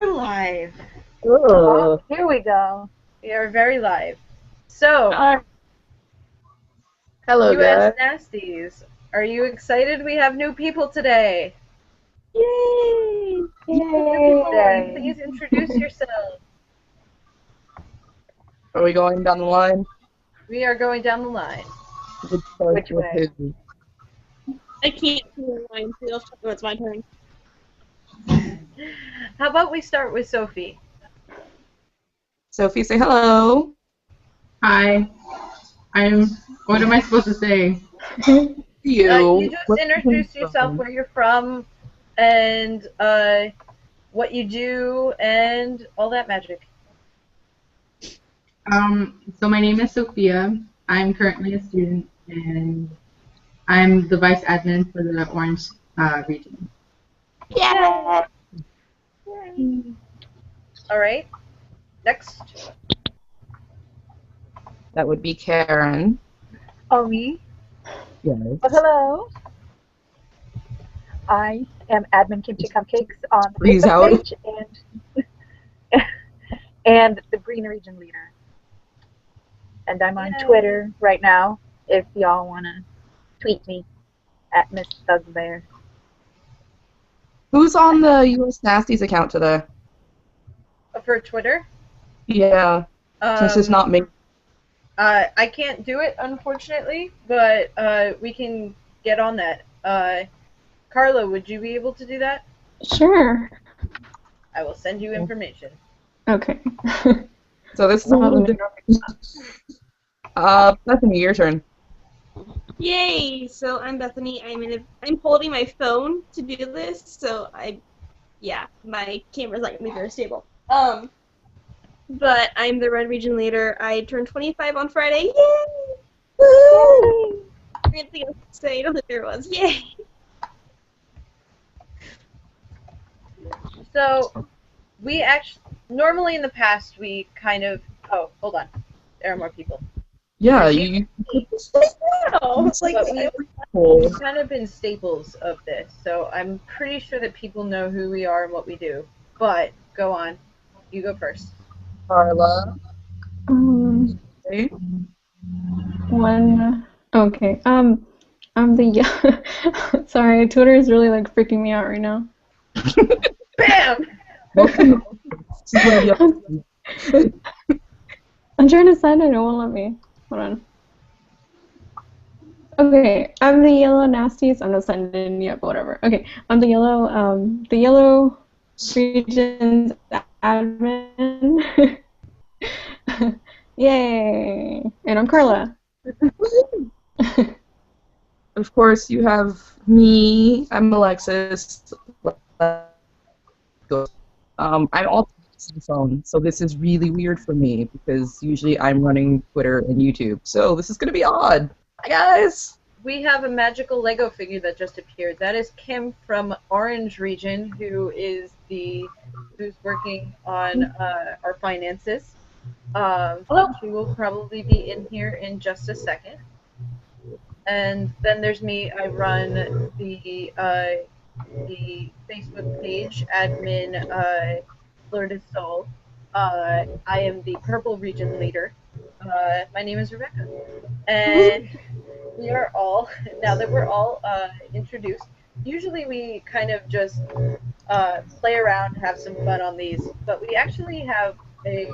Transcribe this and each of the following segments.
Live. Oh, Here we go. We are very live. So, hello, US guys. Nasties, are you excited? We have new people today. Yay! New people, will you Yay. please introduce yourselves? Are we going down the line? We are going down the line. Which way? Who? I can't see the line, so it's my turn. How about we start with Sophie? Sophie, say hello. Hi. What am I supposed to say? You just Where are you introduce yourself, from? where you're from, and what you do, and all that magic. So my name is Sophia. I'm currently a student, and I'm the vice admin for the Orange region. Yeah. All right. Next. That would be Karen. Oh, me? Yes. Well, hello. I am admin Kimchi Cupcakes on the Freeze Facebook out. page and the Green Region leader. And I'm on Yay. Twitter right now if y'all want to tweet me at Miss Thugbear. Who's on the US Nasties account today? For Twitter. Yeah, since it's not me. I can't do it, unfortunately, but we can get on that. Carla, would you be able to do that? Sure. I will send you information. Okay. So this is a little different. Bethany, your turn. Yay! So I'm Bethany. I'm holding my phone to do this, so my camera's not gonna be very stable. But I'm the Red Region leader. I turned 25 on Friday. Yay! Woo! Weird thing else to say. I don't think there was. Yay! So, we actually, normally in the past, we kind of, oh, hold on. There are more people. Yeah, you. No, it's like We've kind of been staples of this, so I'm pretty sure that people know who we are and what we do. But, go on. You go first. Carla. Okay. Okay. I'm the sorry, Twitter is really like freaking me out right now. Bam! Welcome. This is one of the I'm trying to send it, it won't let me. Hold on. Okay, I'm the yellow nasties. I'm not sending yet, but whatever. Okay, I'm the yellow region's admin. Yay! And I'm Carla. Of course, you have me. I'm Alexis. I'm also using the phone, so this is really weird for me because usually I'm running Twitter and YouTube. So this is gonna be odd. Hi guys. We have a magical Lego figure that just appeared. That is Kim from Orange Region, who's working on our finances. She will probably be in here in just a second. And then there's me. I run the Facebook page, admin Fleur de Sol. I am the Purple Region leader. My name is Rebecca, and we are all, now that we're all introduced, usually we kind of just play around, have some fun on these, but we actually have a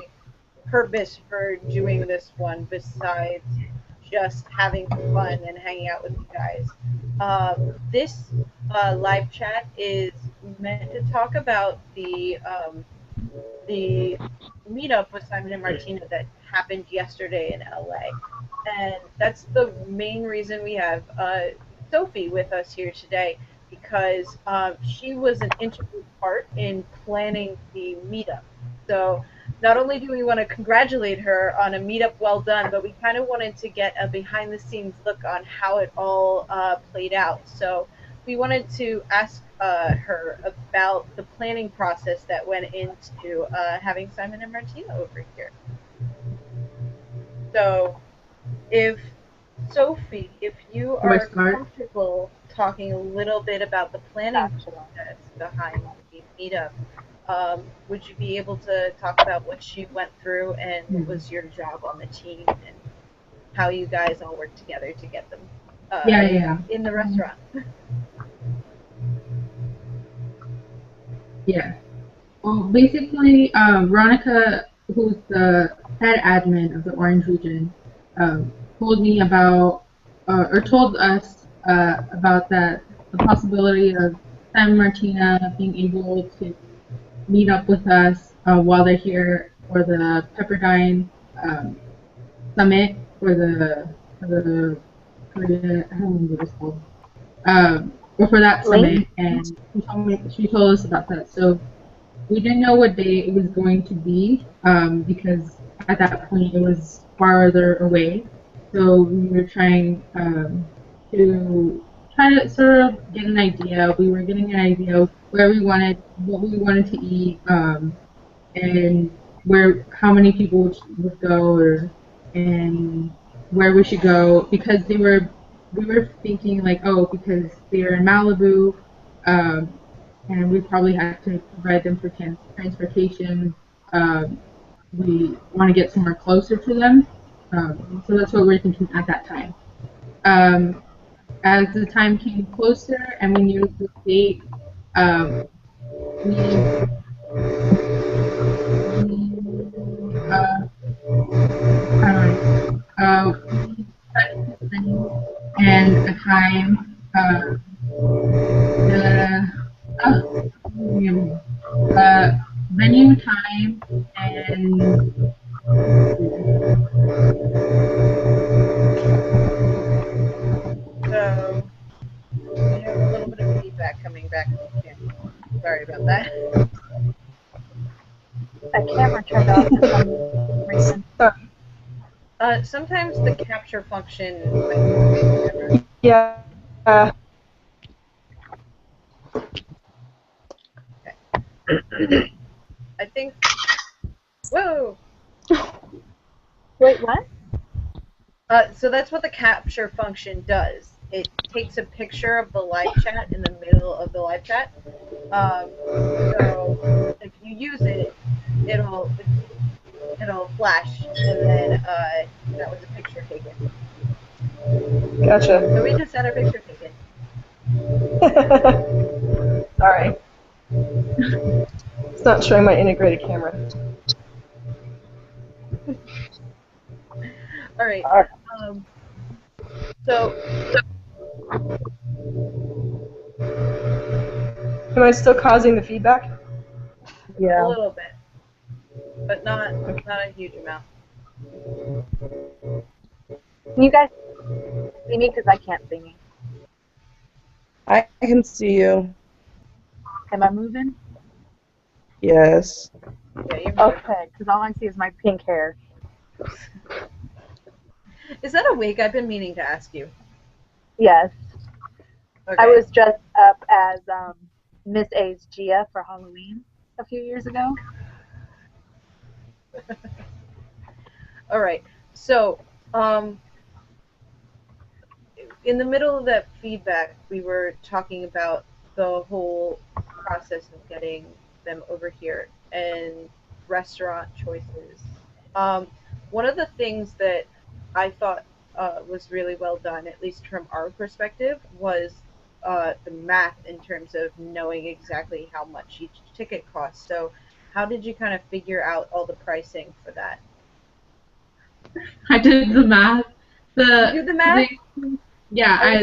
purpose for doing this one besides just having fun and hanging out with you guys. This live chat is meant to talk about the meetup with Simon and Martina that happened yesterday in LA. And that's the main reason we have Sophie with us here today, because she was an integral part in planning the meetup. So not only do we want to congratulate her on a meetup well done, but we kind of wanted to get a behind-the-scenes look on how it all played out. So we wanted to ask her about the planning process that went into having Simon and Martina over here. So, Sophie, if you are comfortable talking a little bit about the planning process behind the meetup, Would you be able to talk about what she went through and what was your job on the team and how you guys all worked together to get them Yeah. in the restaurant? Yeah. Well, basically, Veronica, who's the head admin of the Orange region, told me about, or told us about the possibility of Sam and Martina being able to meet up with us while they're here for the Pepperdine summit for the Korea, I don't remember what it's called, or for that summit, and she told us about that. So we didn't know what day it was going to be because at that point it was farther away. So we were trying to try to sort of get an idea. We were getting an idea of what we wanted to eat, and how many people would go, and where we should go, because we were thinking like, oh, because they're in Malibu, and we probably have to provide them for transportation. We want to get somewhere closer to them, so that's what we were thinking at that time. As the time came closer and we knew the date, we we and a time, venue, time, and So we have a little bit of feedback coming back. Yeah. Sorry about that. A camera turned off for some reason. Sometimes the capture function might Yeah. I think. Whoa. Wait, what? So that's what the capture function does. It takes a picture of the live chat in the middle of the live chat. So if you use it, it'll flash, and then that was a picture taken. Gotcha. So we just had a picture taken. Sorry. It's not showing my integrated camera. All right. So Am I still causing the feedback? a little bit, but not a huge amount. Can you guys see me? Because I can't see me. I can see you. Am I moving? Yes. Yeah, you're Okay, because all I see is my pink hair. Is that a wig? I've been meaning to ask you. Yes. Okay. I was dressed up as Miss A's Gia for Halloween a few years ago. All right. So, in the middle of that feedback, we were talking about the whole process of getting them over here and restaurant choices. One of the things that I thought was really well done, at least from our perspective, was the math in terms of knowing exactly how much each ticket costs. So, how did you kind of figure out all the pricing for that? I did the math. You did the math?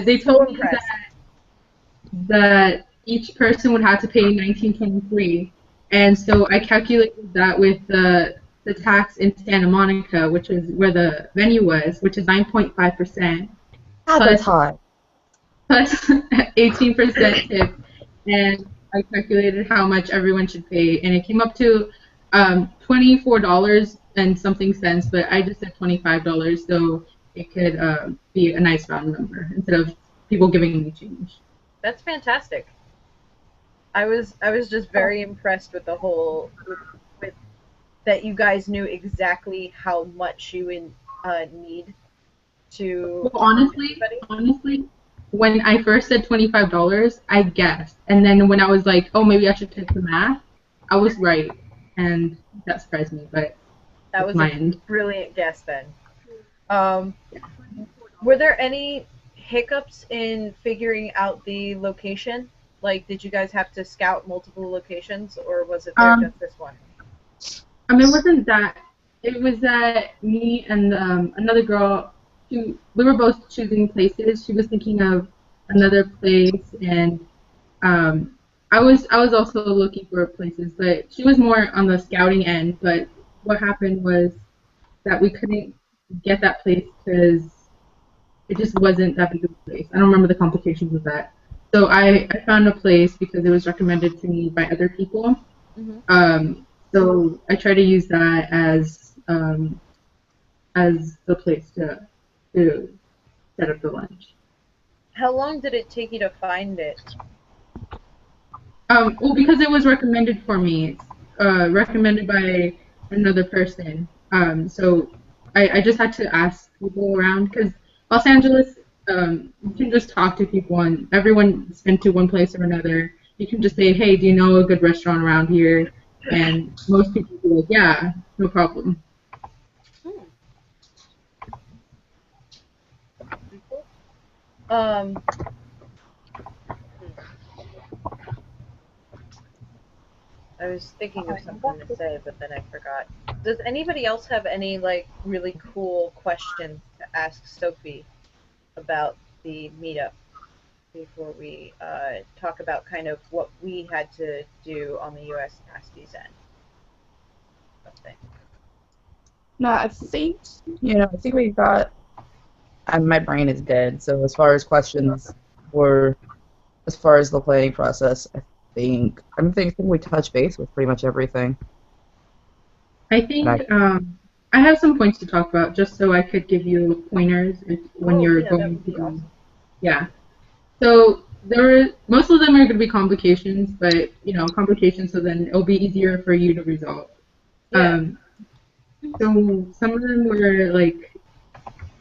They so told me impressed. that each person would have to pay $19.23, and so I calculated that with the tax in Santa Monica, which is where the venue was, which is 9.5%, At the time. plus 18% tip, and I calculated how much everyone should pay, and it came up to $24 and something cents, but I just said $25 so it could be a nice round number instead of people giving me change. That's fantastic. I was just very impressed with the whole with that you guys knew exactly how much you need to. Well, honestly, when I first said $25, I guessed, and then when I was like, oh, maybe I should take the math, I was right, and that surprised me. But That that's was my a end. brilliant guess then. Um, were there any hiccups in figuring out the location? Like, did you guys have to scout multiple locations, or was it there Um, just this one? it wasn't that. It was that me and another girl. We were both choosing places. She was thinking of another place, and I was also looking for places, but she was more on the scouting end. But what happened was that we couldn't get that place because it just wasn't that big of a place. I don't remember the complications of that. So I found a place because it was recommended to me by other people. Hmm. So I try to use that as the place to set up the lunch. How long did it take you to find it? Well, because it was recommended for me, recommended by another person. So I just had to ask people around because Los Angeles, you can just talk to people and everyone's been to one place or another. You can just say, hey, do you know a good restaurant around here? And most people will be like, yeah, no problem. Hmm. Um, I was thinking of something to say, but then I forgot. Does anybody else have any like really cool questions to ask Sophie about the meetup before we talk about kind of what we had to do on the U.S. Nasties end? Something. No, I think we got. My brain is dead. So as far as questions, or as far as the planning process, I think we touched base with pretty much everything. I And I think I have some points to talk about just so I could give you pointers when Oh you're yeah, that going would to be go. awesome. Yeah. So most of them are going to be complications, but complications. So then it'll be easier for you to resolve. Yeah. Um, so some of them were like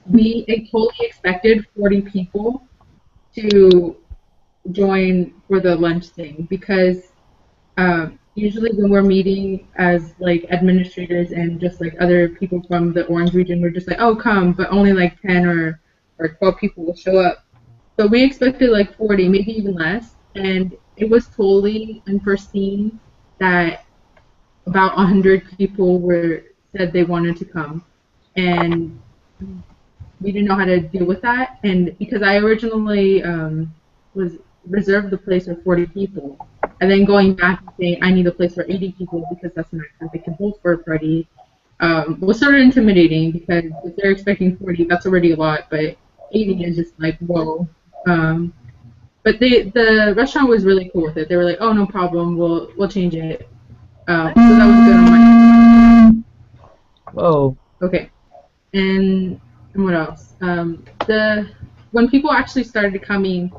we totally expected 40 people to join for the lunch thing because usually when we're meeting as like administrators and just like other people from the Orange region, we're just like, oh, come, but only like 10 or 12 people will show up. So we expected like 40, maybe even less. And it was totally unforeseen that about 100 people were said they wanted to come. And we didn't know how to deal with that. And because I originally was reserved the place for 40 people, and then going back and saying I need a place for 80 people because that's the max that they can hold for a party, was sort of intimidating because if they're expecting 40, that's already a lot, but 80 is just like whoa. Um, but the restaurant was really cool with it. They were like, oh no problem, we'll change it. So that was good on my. Whoa. Okay. And what else? The when people actually started coming,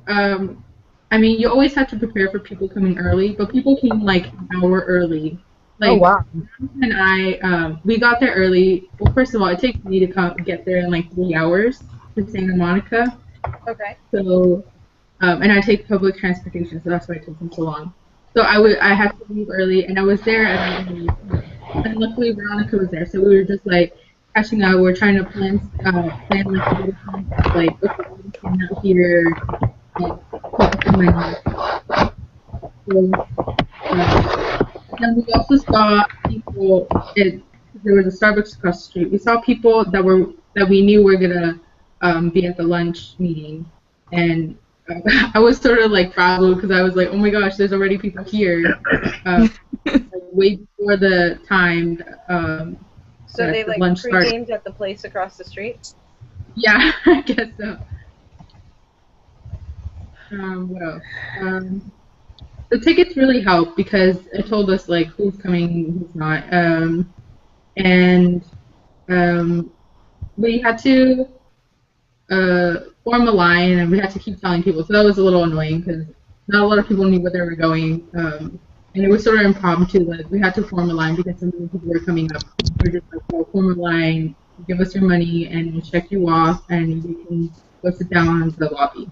I mean, you always have to prepare for people coming early, but people came like an hour early. Oh Like wow. and I, we got there early. Well, first of all, it takes me to get there in like 3 hours to Santa Monica. Okay. So, and I take public transportation, so that's why it took me so long. So I had to leave early, and I was there at 11. And luckily Veronica was there, so we were just like catching up. We are trying to plan like the different, like okay, we're going out here and take up the money. So, then we also saw people. There was a Starbucks across the street. We saw people that we knew were gonna be at the lunch meeting, and I was sort of like frazzled because I was like, oh my gosh, there's already people here. Way before the time So they that the like lunch started. pre-gamed at the place across the street? Yeah, I guess so. What else? The tickets really helped because it told us like who's coming, who's not, and um, we had to form a line and we had to keep telling people. So that was a little annoying because not a lot of people knew where they were going, and it was sort of impromptu. Like we had to form a line because so many people were coming up. We were just like, well, form a line, give us your money, and we'll check you off, and we can go sit down in the lobby.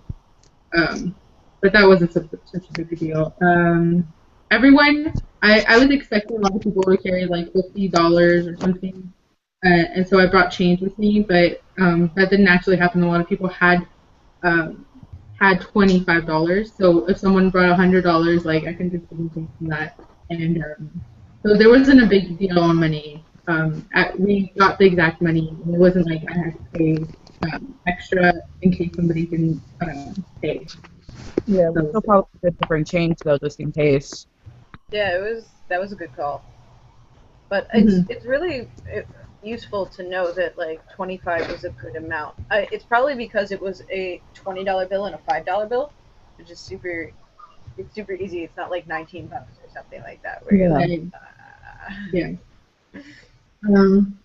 But that wasn't such a big deal. Everyone, I was expecting a lot of people to carry like $50 or something, and so I brought change with me, but that didn't actually happen. A lot of people um, had $25. So if someone brought $100, like I can just give them change from that, and so there wasn't a big deal on money. We got the exact money, and it wasn't like I had to pay extra in case somebody didn't pay. Yeah, we So still probably good to bring change though, just in case. Yeah, that was a good call. But mhm. it's really useful to know that like 25 is a good amount. It's probably because it was a $20 bill and a $5 bill, which is super. It's super easy. It's not like 19 bucks or something like that where you're Yeah. like, Yeah, yeah. Um,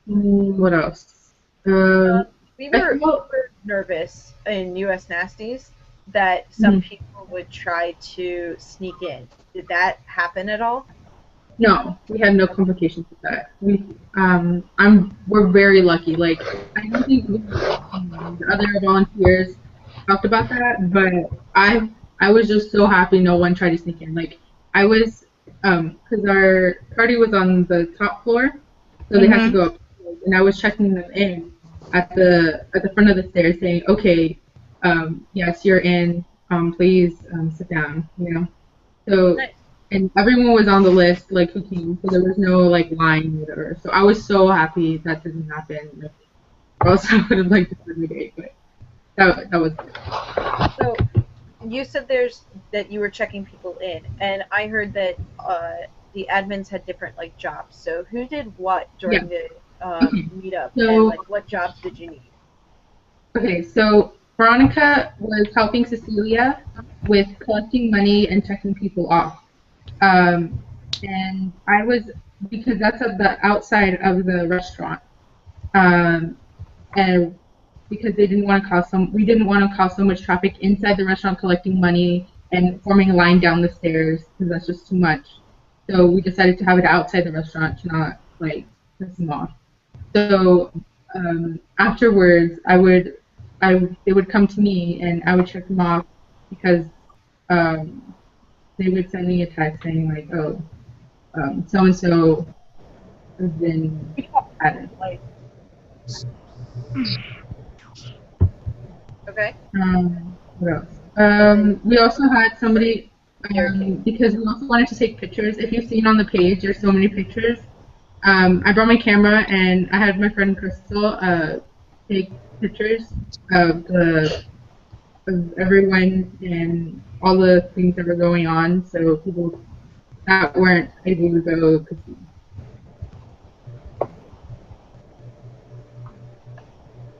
what else? uh, Um, I we felt were nervous in U.S. Nasties that some mhm. people would try to sneak in. Did that happen at all? No, we had no Okay. complications with that. We're very lucky. Like, I don't think the other volunteers talked about that, but I was just so happy no one tried to sneak in. Like, I was, because our party was on the top floor, so they had to Mm-hmm. go up, and I was checking them in at the front of the stairs, saying, okay, yes, you're in. Please sit down. You know. So, Nice. and everyone was on the list, like who came, so there was no like line or whatever. So I was so happy that didn't happen. Like, or else I would have liked to segregate, but that was good. So you said that you were checking people in, and I heard that the admins had different like jobs. So who did what Yeah. during the Okay. meetup, and So like what jobs did you need? so Veronica was helping Cecilia with collecting money and checking people off. Um, and I was because that's at the outside of the restaurant. Um, and because they didn't want to cause some we didn't want to cause so much traffic inside the restaurant collecting money and forming a line down the stairs because that's just too much. So we decided to have it outside the restaurant to not like piss them off. So afterwards, they would come to me and I would check them off because um, they would send me a text saying like, oh, so and so has been added. Like, okay, What else? and then We also had great somebody barricade. because we also wanted to take pictures. If you've seen on the page, there's so many pictures. I brought my camera and I had my friend Crystal take pictures of the of everyone and all the things that were going on, so people that weren't able to go could see.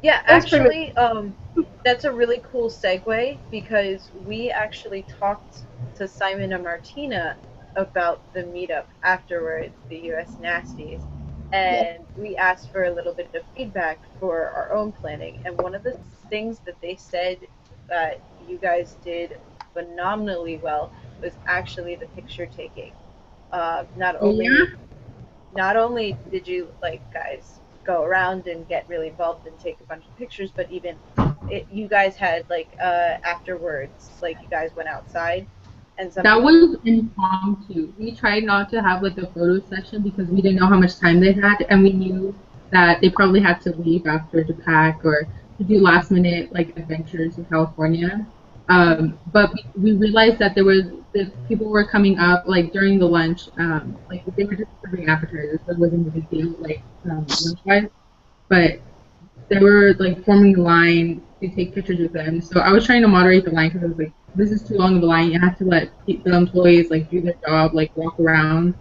Yeah, That's pretty. actually, that's a really cool segue because we actually talked to Simon and Martina about the meetup afterwards, the US Nasties, Yeah. and we asked for a little bit of feedback for our own planning. And one of the things that they said that you guys did phenomenally well was actually the picture taking. Uh, not Oh yeah, only not only did you like guys go around and get really involved and take a bunch of pictures, but even you guys had like afterwards, like you guys went outside, and some that people. was impromptu. We tried not to have like a photo session because we didn't know how much time they had, and we knew that they probably had to leave after to pack or to do last minute like adventures in California. But we realized that that people were coming up like during the lunch, like they were just serving appetizers, so it wasn't a big deal like lunch wise. But they were like forming the line to take pictures with them. So I was trying to moderate the line because I was like, this is too long of a line. You have to let the employees like do their job, like walk around.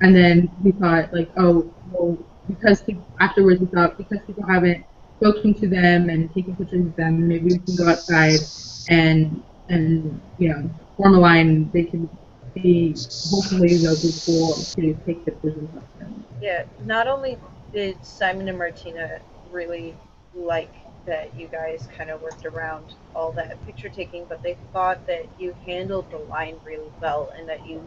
And then we thought like, oh, well, afterwards we thought because people haven't spoken to them and taken pictures with them, maybe we can go outside and form a line. They can be hopefully they'll be cool to take pictures with them. Yeah, not only did Simon and Martina really like that you guys kind of worked around all that picture taking, but they thought that you handled the line really well and that you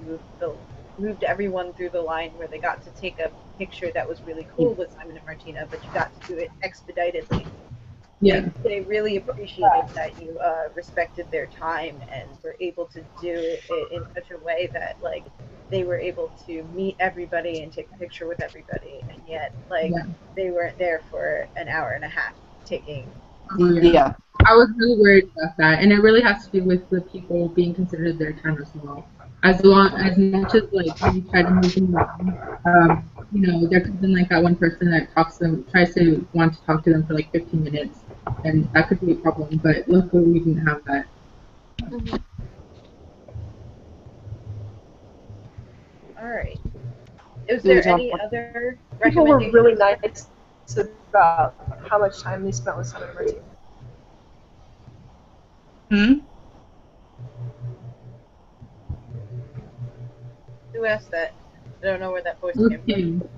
moved everyone through the line where they got to take a picture that was really cool with Simon and Martina, but you got to do it expeditedly. Yeah. They really appreciated that you respected their time and were able to do it in such a way that like they were able to meet everybody and take a picture with everybody, and yet like Yeah. they weren't there for an hour and a half taking. Oh, yeah. I was really worried about that, and it really has to do with the people being considered their time as well. As much as like we try to move them around, there could have been like that one person that tries to want to talk to them for like 15 minutes, and that could be a problem. But luckily, we didn't have that. All right. Is there any other People were recommendations? really nice about how much time they spent with Simon and Martina. Who asked that? I don't know where that voice came from.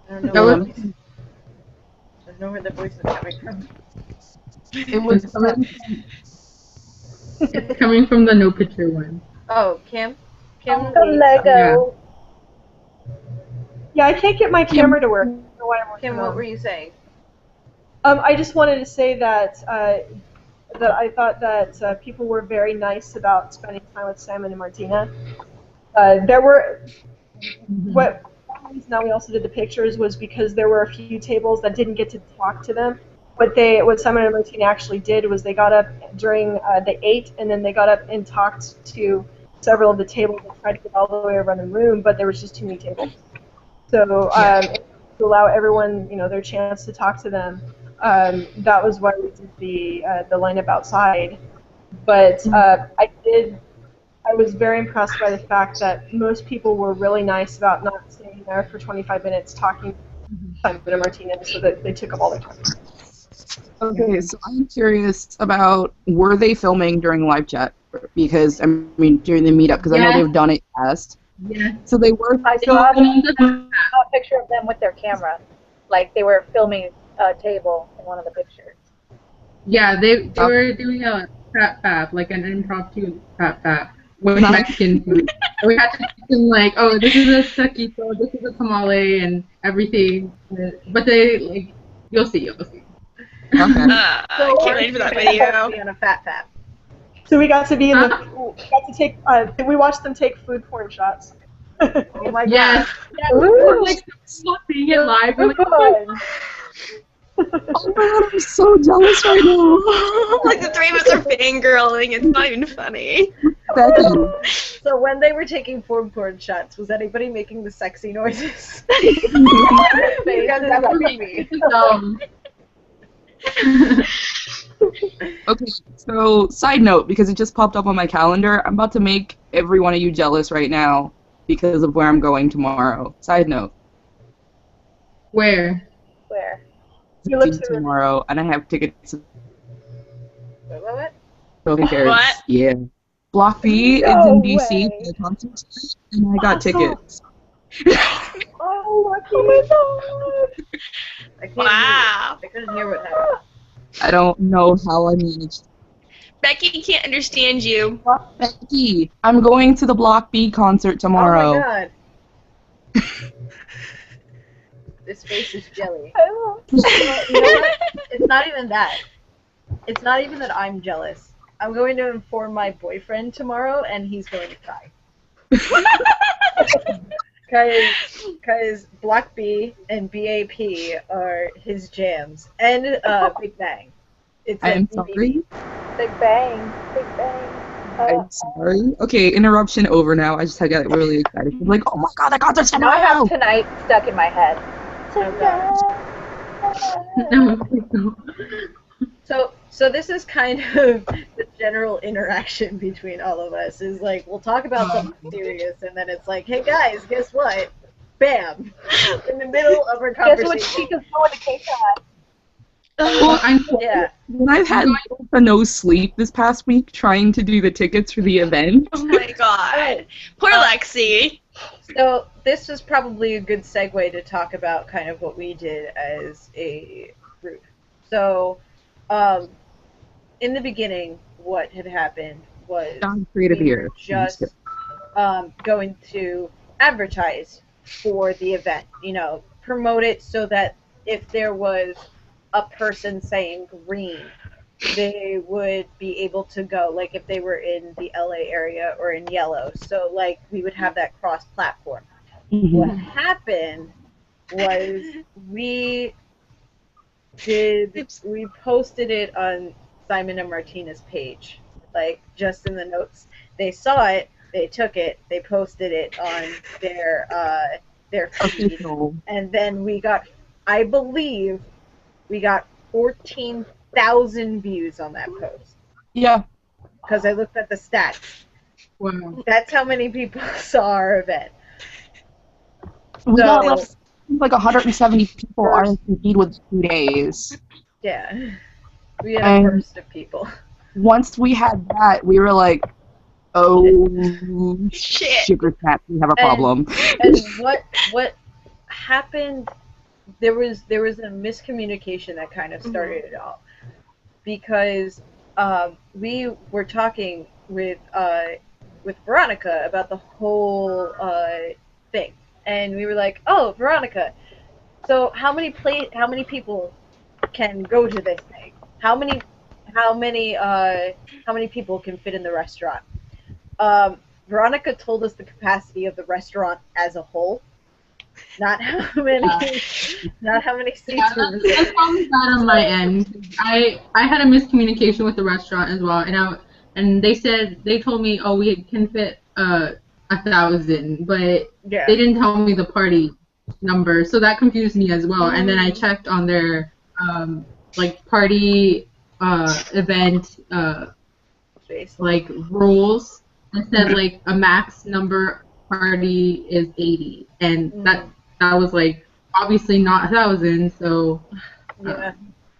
I don't know where the voice is coming from. It's coming from the no picture one. Oh, Kim? The Lego. Yeah, I can't get my camera to work. I don't know why I'm Kim, what were you saying? I just wanted to say that that I thought that people were very nice about spending time with Simon and Martina. There were what now we also did the pictures was because there were a few tables that didn't get to talk to them. What Simon and Martina actually did was they got up during they ate and then they got up and talked to several of the tables and tried to get all the way around the room, but there was just too many tables. So to allow everyone their chance to talk to them. That was why we did the lineup outside. But I was very impressed by the fact that most people were really nice about not staying there for 25 minutes talking to Simon and Martina, so that they took up all their time. Okay, so I'm curious about, were they filming during live chat? Because, I mean, during the meetup, because I know they've done it past. Yeah. So they were. I saw a picture of them with their camera, like they were filming a table in one of the pictures. Yeah, they were doing a fat fab, like an impromptu fat fab with Mexican food. And we had to teach them like, oh, this is a taquito, this is a tamale, and everything. But they you'll see. Okay. I can't wait for that video. Be on a fat fab. So we got to be in the. We got to take. We watched them take food porn shots. Oh my god! Yeah, we're like seeing it live. We're like, oh my god, I'm so jealous right now. Like the three of us are fangirling. It's not even funny. So when they were taking food porn shots, was anybody making the sexy noises? Because that would be me. Okay, so side note, because it just popped up on my calendar, I'm about to make every one of you jealous right now because of where I'm going tomorrow. Side note. Where? You live tomorrow, and I have tickets. What? What? Yeah. Block B is in DC for the concert, and I got tickets. Oh my god! Wow. I couldn't hear what happened. I don't know how I managed. Becky can't understand you. Becky, I'm going to the Block B concert tomorrow. Oh my god. This face is jelly. You know what? It's not even that. It's not even that I'm jealous. I'm going to inform my boyfriend tomorrow, and he's going to cry. Because Block B and BAP are his jams, and Big Bang. I am sorry. Big Bang. I'm sorry. Okay, interruption over now. I just got really excited. I'm like, oh my god, the concert's Now I tomorrow! have Tonight stuck in my head. So this is kind of the general interaction between all of us. Is like we'll talk about something serious, and then it's like, hey guys, guess what? Bam! In the middle of our conversation. Guess what? Chica's going to K-Con. Yeah. When I've had no sleep this past week trying to do the tickets for the event. Oh my god. Poor Lexi. So this is probably a good segue to talk about kind of what we did as a group. So, in the beginning, what had happened was creative we here. were just going to advertise for the event. Promote it so that if there was a person saying green, they would be able to go, like if they were in the LA area or in yellow. So like we would have that cross platform. What happened was we posted it on Simon and Martina's page, like just in the notes. They saw it, they took it, they posted it on their feed, and then I believe we got 14,000 views on that post. Yeah. Because I looked at the stats. Wow. That's how many people saw our event. We got like 170 people RSVP'd with 2 days. Yeah. We had a burst of people. Once we had that, we were like, oh, sugar snap, we have a problem. And what happened, there was a miscommunication that kind of started it all. Because we were talking with Veronica about the whole thing. And we were like, "Oh, Veronica, so how many people can go to this thing? How many people can fit in the restaurant?" Veronica told us the capacity of the restaurant as a whole, not how many seats were reserved. That's probably bad on my end. I had a miscommunication with the restaurant as well, and they told me, oh, we can fit 1,000, but they didn't tell me the party number, so that confused me as well. And then I checked on their like party event like rules. It said like a max number party is 80, and that was like obviously not 1,000. So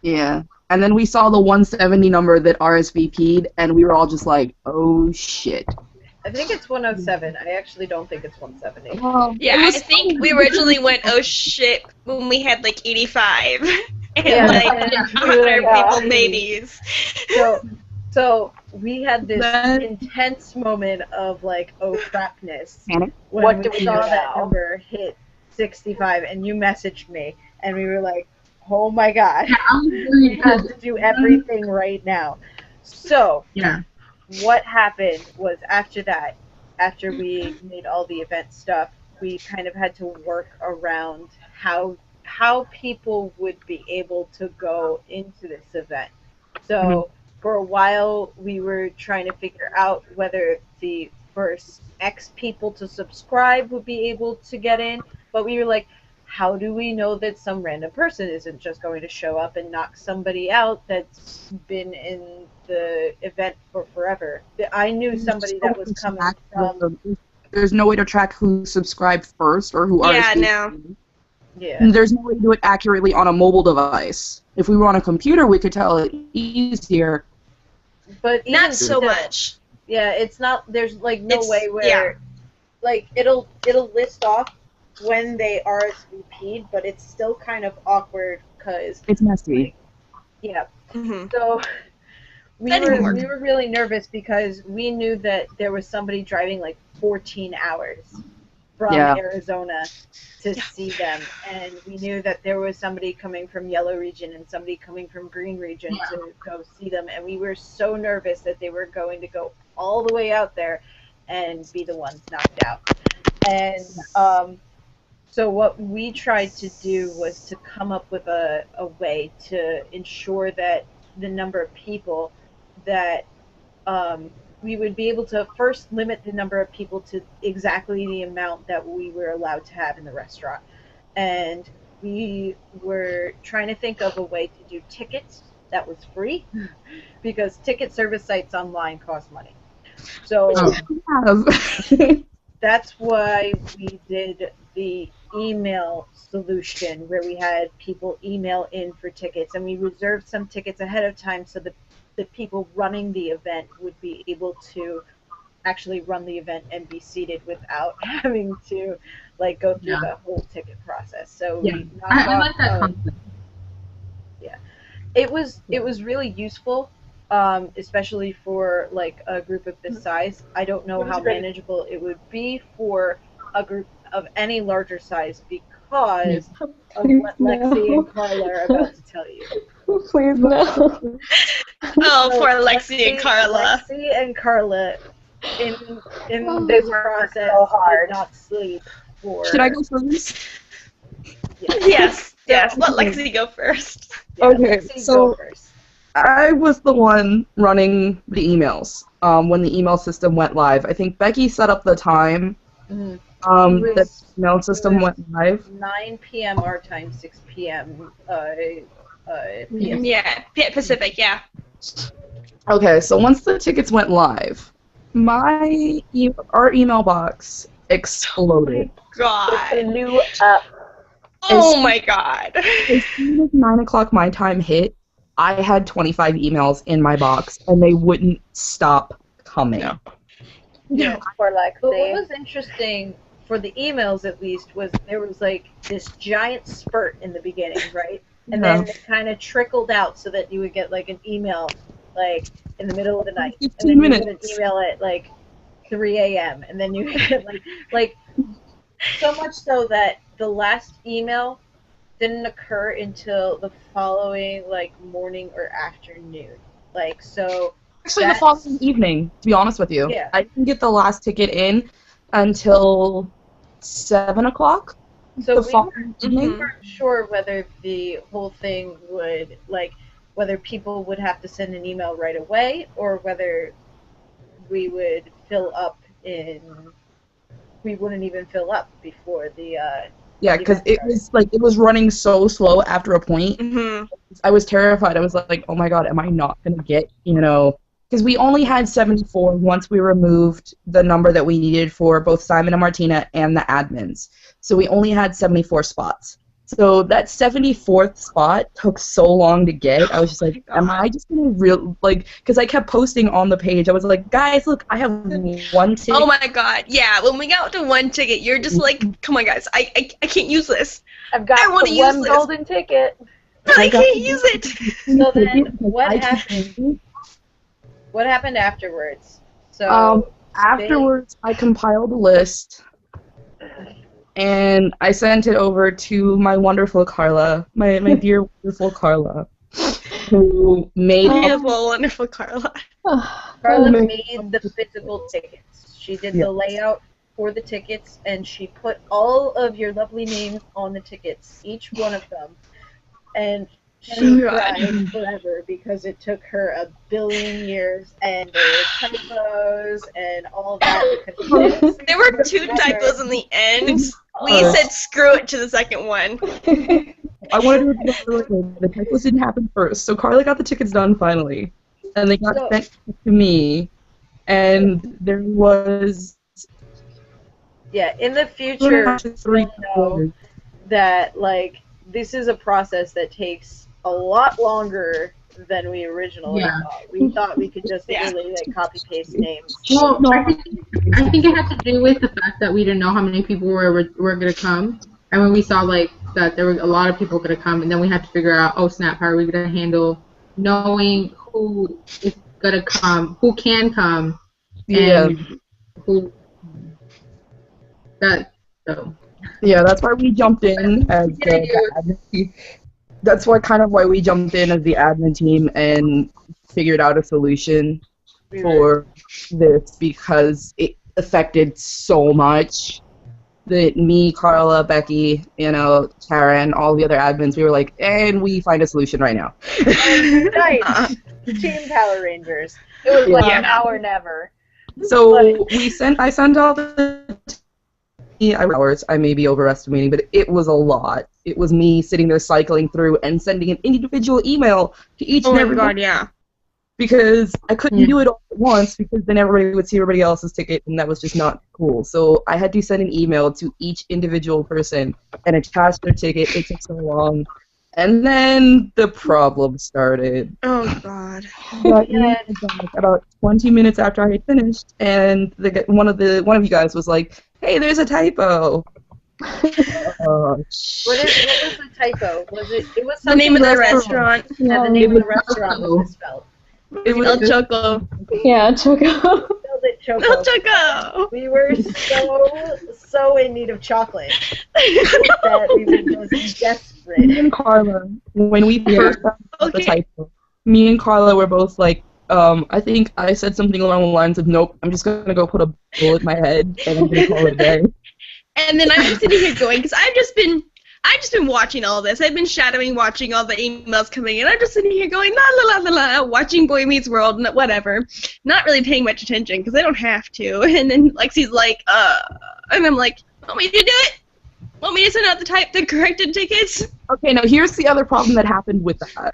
yeah. And then we saw the 170 number that RSVP'd, and we were all just like, oh shit. I think it's 107. I actually don't think it's 170. Yeah, I think we originally went, oh shit, when we had like 85 and like 100 people maybes. So we had this intense moment of like, oh crapness. When we saw that number hit 65, and you messaged me, and we were like, oh my god, we have to do everything right now. So what happened was after we made all the event stuff, we kind of had to work around how people would be able to go into this event. So for a while, we were trying to figure out whether the first X people to subscribe would be able to get in, but we were like, how do we know that some random person isn't just going to show up and knock somebody out that's been in the event for forever? I knew somebody that was coming from... There's no way to track who subscribed first or who RSVP'd. Yeah. There's no way to do it accurately on a mobile device. If we were on a computer, we could tell it easier. But not so much. Yeah, it's not. There's like no way where, like it'll list off when they RSVP'd, but it's still kind of awkward because it's messy. Yeah. So we were really nervous because we knew that there was somebody driving like 14 hours from Arizona to see them, and we knew that there was somebody coming from Yellow Region and somebody coming from Green Region to go see them, and we were so nervous that they were going to go all the way out there and be the ones knocked out. And so what we tried to do was to come up with a way to ensure that the number of people that we would be able to first limit the number of people to exactly the amount that we were allowed to have in the restaurant. And we were trying to think of a way to do tickets that was free, because ticket service sites online cost money. So that's why we did the email solution, where we had people email in for tickets, and we reserved some tickets ahead of time so that the people running the event would be able to actually run the event and be seated without having to like go through the whole ticket process. So I like that concept. Yeah, it was really useful, especially for like a group of this size. I don't know how manageable it would be for a group of any larger size because of Please what Lexi no. and Carla are about to tell you. Please no. Oh, So poor Lexi and Carla. Lexi and Carla in They this worked process so hard. did not sleep for. Should I go first? Yes, yes. Let Lexi go first. Yeah, Okay, Lexi, so- go first. I was the one running the emails when the email system went live. I think Becky set up the time Mhm. that the email It system was went live. 9 p.m. our time, 6 p.m. PST. Yeah, Pacific, yeah. Okay, so once the tickets went live, our email box exploded. God. Blew up. Oh my God. As soon as 9 o'clock my time hit, I had 25 emails in my box, and they wouldn't stop coming. No. Yeah. Poor Lexi. But what was interesting for the emails, at least, was there was like this giant spurt in the beginning, right? And Yeah. then it kind of trickled out so that you would get like an email like in the middle of the night, 15 and then you minutes. get an email at like 3 a.m. and then you get like so much so that the last email didn't occur until the following like morning or afternoon. Like so. Actually, the That's- following evening, to be honest with you. Yeah. I didn't get the last ticket in until 7 o'clock. So The we following evening. weren't sure whether the whole thing would whether people would have to send an email right away or whether we would we wouldn't even fill up before the Yeah, because it was running so slow after a point. Mm-hmm. I was terrified. I was like, oh my god, am I not going to get, because we only had 74 once we removed the number that we needed for both Simon and Martina and the admins. So we only had 74 spots. So that 74th spot took so long to get. I was just like, am I just going to because I kept posting on the page. I was like, guys, look, I have one ticket. Oh my God, yeah. When we got to one ticket, you're just like, come on, guys, I can't use this. I've got I wanna the use one this. golden ticket. But I can't use it. So then what I happened? What happened afterwards? So Afterwards, I compiled a list, and I sent it over to my wonderful Carla, my dear wonderful Carla, who made Beautiful, wonderful Carla. Carla my made the physical tickets. She did the layout for the tickets, and she put all of your lovely names on the tickets, each one of them. And she cried forever because it took her a billion years, and there were typos and all that. Because There were 2 typos in the end. We said screw it to the second one. I wanted to do the typos didn't happen first, so Carla got the tickets done finally, and they got sent to me, and there was in the future, 3 know that this is a process that takes a lot longer than we originally thought. We thought we could just literally copy paste names. Well, I think it had to do with the fact that we didn't know how many people were going to come, and when we saw that there were a lot of people going to come, and then we had to figure out, oh snap, how are we going to handle knowing who is going to come, who can come, and who that so. Yeah, that's why we jumped in as the admin team. That's why we jumped in as the admin team and figured out a solution for this, because it affected so much that me, Carla, Becky, Karen, all the other admins, we were like, and we find a solution right now. Nice. Team Power Rangers. It was like now or never. So I sent all the hours. I may be overestimating, but it was a lot. It was me sitting there cycling through and sending an individual email to each and every one. Yeah. Because I couldn't do it all at once, because then everybody would see everybody else's ticket, and that was just not cool. So I had to send an email to each individual person and attach their ticket. It took so long. And then the problem started. Oh, God. About 20 minutes after I had finished, and one of you guys was like, "Hey, there's a typo." What was the typo? It was The name of something the restaurant. Yeah, the name of the restaurant was misspelled. It was El Choco. Yeah, Choco. Spelled it Choco. El Choco. We were so so in need of chocolate that we were just desperate. Me and Carla, when we first found out the typo, me and Carla were both like, I think I said something along the lines of, nope, I'm just gonna go put a bullet in my head and I'm gonna call it a day. And then I'm just sitting here going, because I've just been watching all this. I've been shadowing, watching all the emails coming in. I'm just sitting here going, la la la la la, watching Boy Meets World, whatever. Not really paying much attention, because I don't have to. And then Lexi's like, and I'm like, want me to do it? Want me to send out the corrected tickets? Okay, now here's the other problem that happened with that.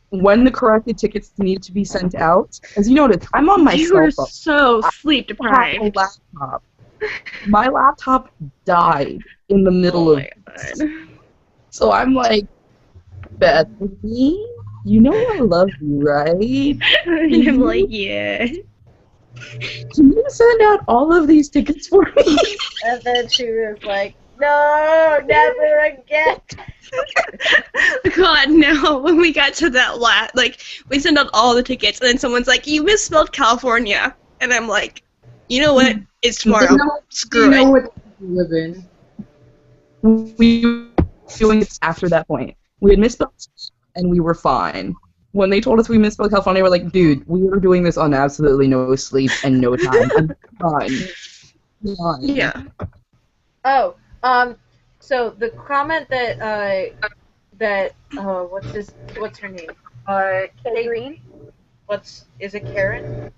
When the corrected tickets needed to be sent out, as you noticed, I'm on my You cell were phone. so sleep I have deprived. a laptop. My laptop died in the middle Oh of my god. So I'm like, Bethany, you know I love you, right? And I'm like, yeah. Can you send out all of these tickets for me? And then she was like, no, never again. God, no. When we got to that we sent out all the tickets, and then someone's like, you misspelled California. And I'm like, you know what? It's tomorrow. Screw You know it. what you live in. We were doing this after that point. We had misspelled and we were fine. When they told us we misspelled California, we're like, dude, we were doing this on absolutely no sleep and no time. I'm fine. Yeah. Oh, so the comment that what's her name? K Green. Is it Karen?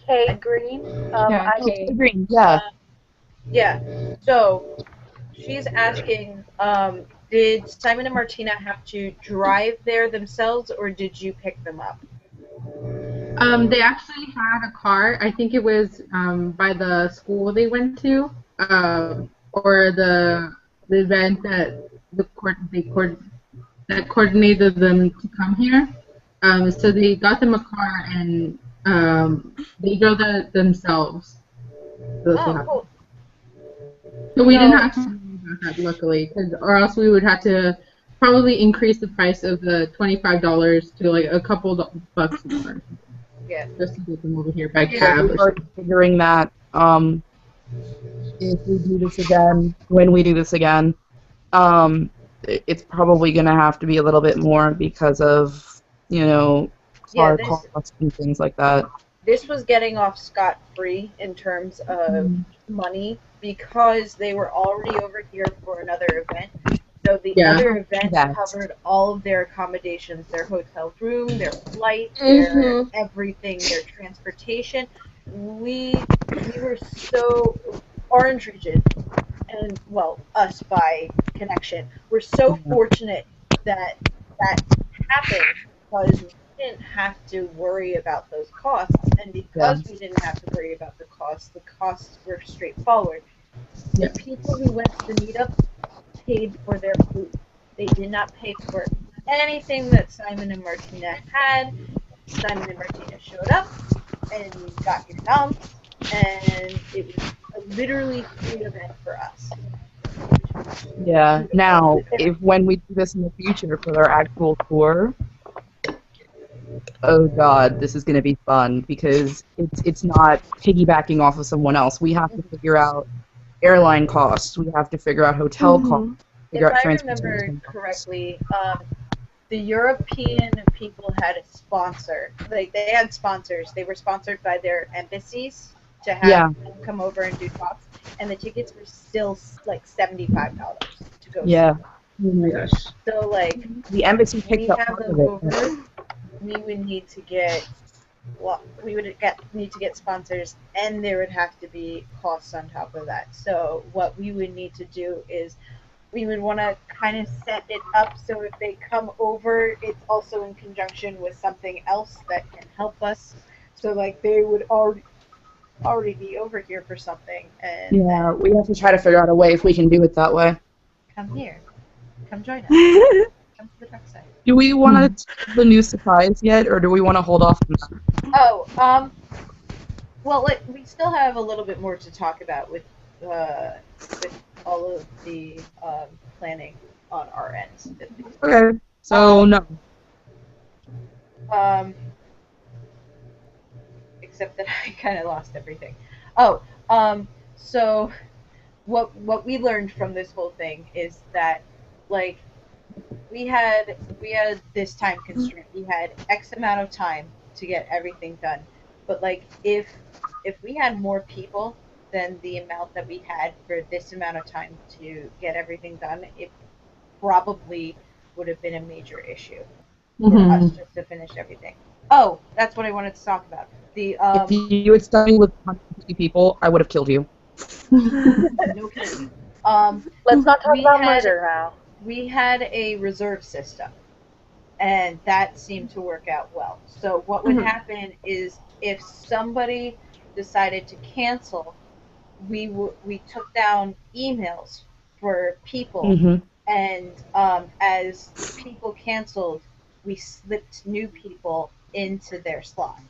K Green. Yeah, I Green, yeah. Yeah. So she's asking, did Simon and Martina have to drive there themselves, or did you pick them up? They actually had a car. I think it was by the school they went to, or the event that that coordinated them to come here. So they got them a car and they drove that themselves. Oh, cool. So we didn't have to worry about that, luckily, or else we would have to probably increase the price of the $25 to like a couple bucks more. Yeah. Just to get them over here by So cab. we are figuring that if we do this again, when we do this again, it's probably going to have to be a little bit more because of, car costs and things like that. This was getting off scot-free in terms of money because they were already over here for another event. So the other event covered all of their accommodations, their hotel room, their flight, their everything, their transportation. We were so Orange Region, and well, us by connection. We're so fortunate that happened because we didn't have to worry about those costs, and because we didn't have to worry about the costs were straightforward. The people who went to the meetup paid for their food. They did not pay for anything that Simon and Martina had. Simon and Martina showed up and got your dumps, and it was a literally free event for us. Yeah. Now, when we do this in the future for our actual tour, oh god, this is going to be fun because it's not piggybacking off of someone else. We have to figure out airline costs. We have to figure out hotel costs. If I remember correctly, the European people had a sponsor. Like they had sponsors. They were sponsored by their embassies to have them come over and do talks, and the tickets were still like $75 to go. Yeah. Oh my gosh. So like the embassy picked up part of it. Over, we would need to get need to get sponsors, and there would have to be costs on top of that. So what we would need to do is we would want to kind of set it up so if they come over, it's also in conjunction with something else that can help us. So like they would already be over here for something, and yeah, we have to try to figure out a way if we can do it that way. come here, come join us, come to the dark side. Do we want to the new surprise yet, or do we want to hold off on that? Oh, well, we still have a little bit more to talk about with all of the planning on our end. Okay, so no. Except that I kind of lost everything. Oh, so what we learned from this whole thing is that, like, we had this time constraint. We had X amount of time to get everything done. But like if we had more people than the amount that we had for this amount of time to get everything done, it probably would have been a major issue for us just to finish everything. Oh, that's what I wanted to talk about. The If you had stuck me with 150 people, I would have killed you. no kidding. Let's not talk we about had murder now. we had a reserve system, and that seemed to work out well. So what would happen is if somebody decided to cancel, we took down emails for people, and as people canceled, we slipped new people into their slot.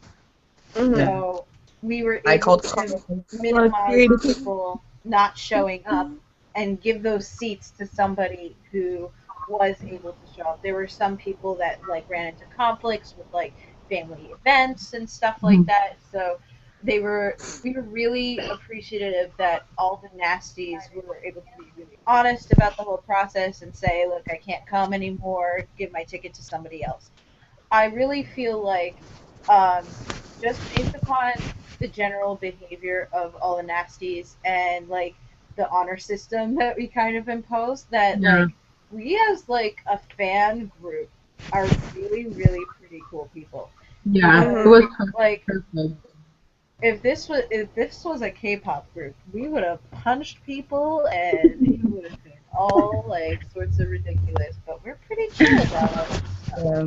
So we were I able called to minimize people not showing up and give those seats to somebody who was able to show up. There were some people that like ran into conflicts with like family events and stuff like that. So we were really appreciative that all the nasties were able to be really honest about the whole process and say, look, I can't come anymore, give my ticket to somebody else. I really feel like just based upon the general behavior of all the nasties and like the honor system that we kind of imposed, that like we as like a fan group are really, really pretty cool people. Yeah, it was Like perfect. if this was a K-pop group, we would have punched people and it would have been all like sorts of ridiculous. But we're pretty chill about it. Yeah.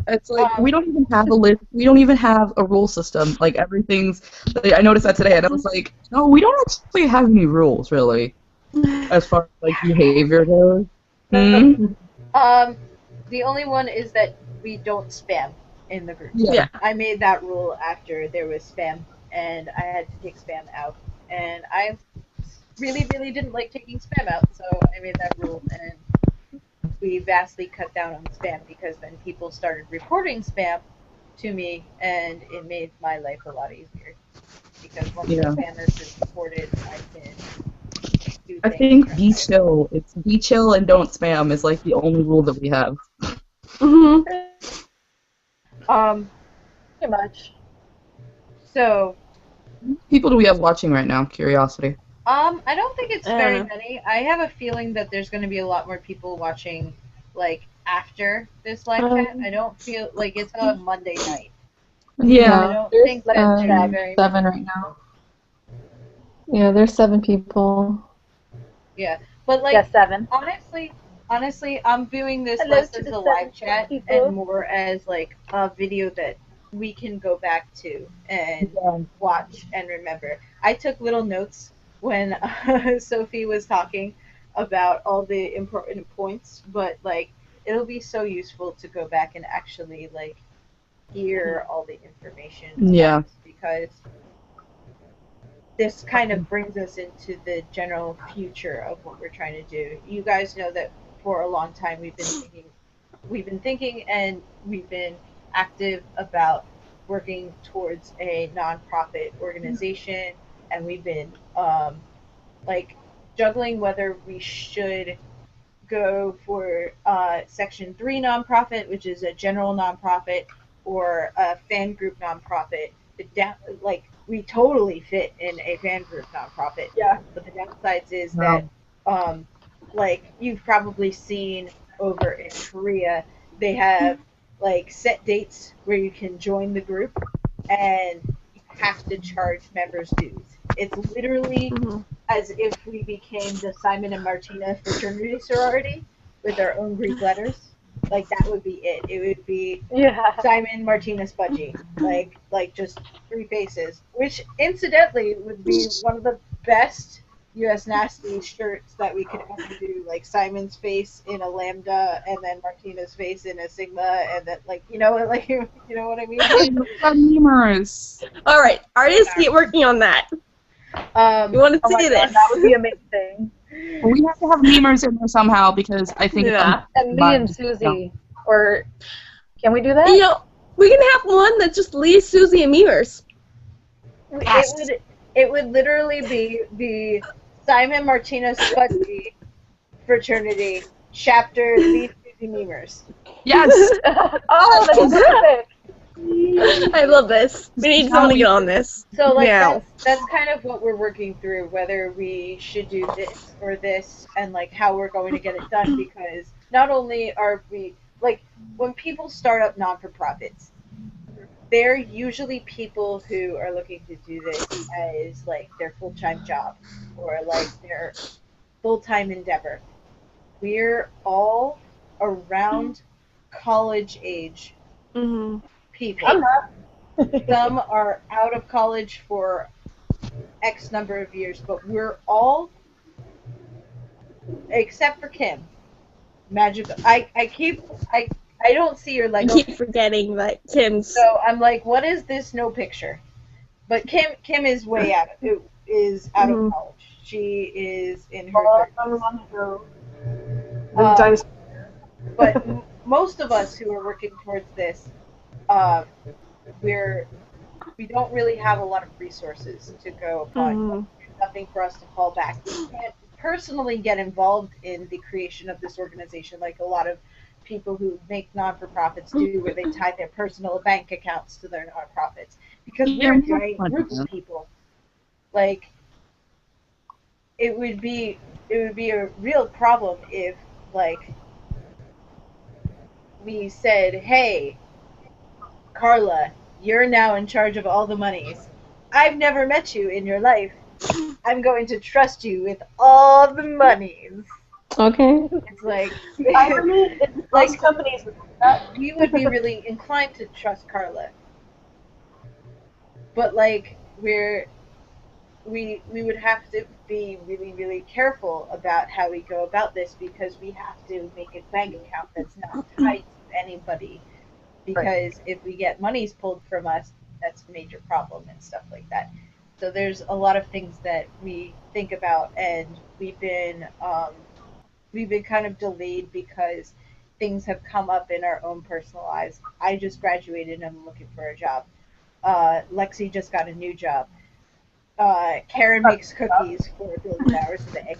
It's like we don't even have a list. We don't even have a rule system. Like everything's. Like, I noticed that today, and I was like, no, we don't actually have any rules really, as far as like behavior goes. The only one is that we don't spam in the group. Yeah. I made that rule after there was spam, and I had to take spam out. And I really, really didn't like taking spam out, so I made that rule, and we vastly cut down on spam because then people started reporting spam to me, and it made my life a lot easier. Because once the spammers is reported, I can do things. I think be chill. It's be chill and don't spam is like the only rule that we have. Pretty much. So, how many people do we have watching right now? Curiosity. I don't think it's very many. I have a feeling that there's going to be a lot more people watching, like, after this live chat. I don't feel like it's a Monday night. Yeah. I don't think that's very 7 right now. Yeah, there's 7 people. Yeah, but like, Yeah, 7. honestly, I'm viewing this Hello less to as the a live 7 chat people. and more as like a video that we can go back to and watch and remember. I took little notes when Sophie was talking about all the important points, but like it'll be so useful to go back and actually like hear all the information. Yeah. Because this kind of brings us into the general future of what we're trying to do. You guys know that for a long time we've been thinking and we've been active about working towards a nonprofit organization, and we've been like juggling whether we should go for Section 3 nonprofit, which is a general nonprofit, or a fan group nonprofit. Like we totally fit in a fan group nonprofit. Yeah. But the downsides is that like you've probably seen over in Korea, they have like set dates where you can join the group and you have to charge members dues. It's literally as if we became the Simon and Martina fraternity sorority with our own Greek letters. Like that would be it. It would be Simon, Martina, Spudgy. Like just 3 faces. Which incidentally would be one of the best US Nasty shirts that we could ever do. Like Simon's face in a lambda and then Martina's face in a sigma and then like you know what I mean? Memers. Alright, artists get working on that. You want to see this? That would be amazing. We have to have memers in there somehow because I think And Lee and Susie, or can we do that? You know, we can have one that's just Lee, Susie, and Memers. It would literally be Simon Martina Spudzy fraternity chapter Lead Susie Memers. Yes. Oh, that's perfect. I love this. We need someone to get on this. So like now. that's kind of what we're working through, whether we should do this or this, and like how we're going to get it done. Because not only are we like when people start up non-for-profits, they're usually people who are looking to do this as like their full-time job or like their full-time endeavor. We're all around college age Mm-hmm. people. I'm not. Some are out of college for X number of years, but we're all, except for Kim, magical. I don't see your I Lego. keep forgetting that Kim's. So I'm like, what is this no picture? But Kim is way out. Is out of college. She is in her 30s. But most of us who are working towards this, we don't really have a lot of resources to go upon. There's nothing for us to fall back. We can't personally get involved in the creation of this organization like a lot of people who make non-for-profits do, where they tie their personal bank accounts to their non-profits. Because we're a giant group of people. Like, it would be a real problem if, like, we said, hey, Carla, you're now in charge of all the monies. I've never met you in your life. I'm going to trust you with all the monies. Okay. It's like, Most companies would do that. we would be really inclined to trust Carla. But like we would have to be really, really careful about how we go about this, because we have to make a bank account that's not tied to anybody. Because if we get monies pulled from us, that's a major problem and stuff like that. So there's a lot of things that we think about, and we've been kind of delayed because things have come up in our own personal lives. I just graduated and I'm looking for a job. Lexi just got a new job. Karen makes cookies for $1 billion a day.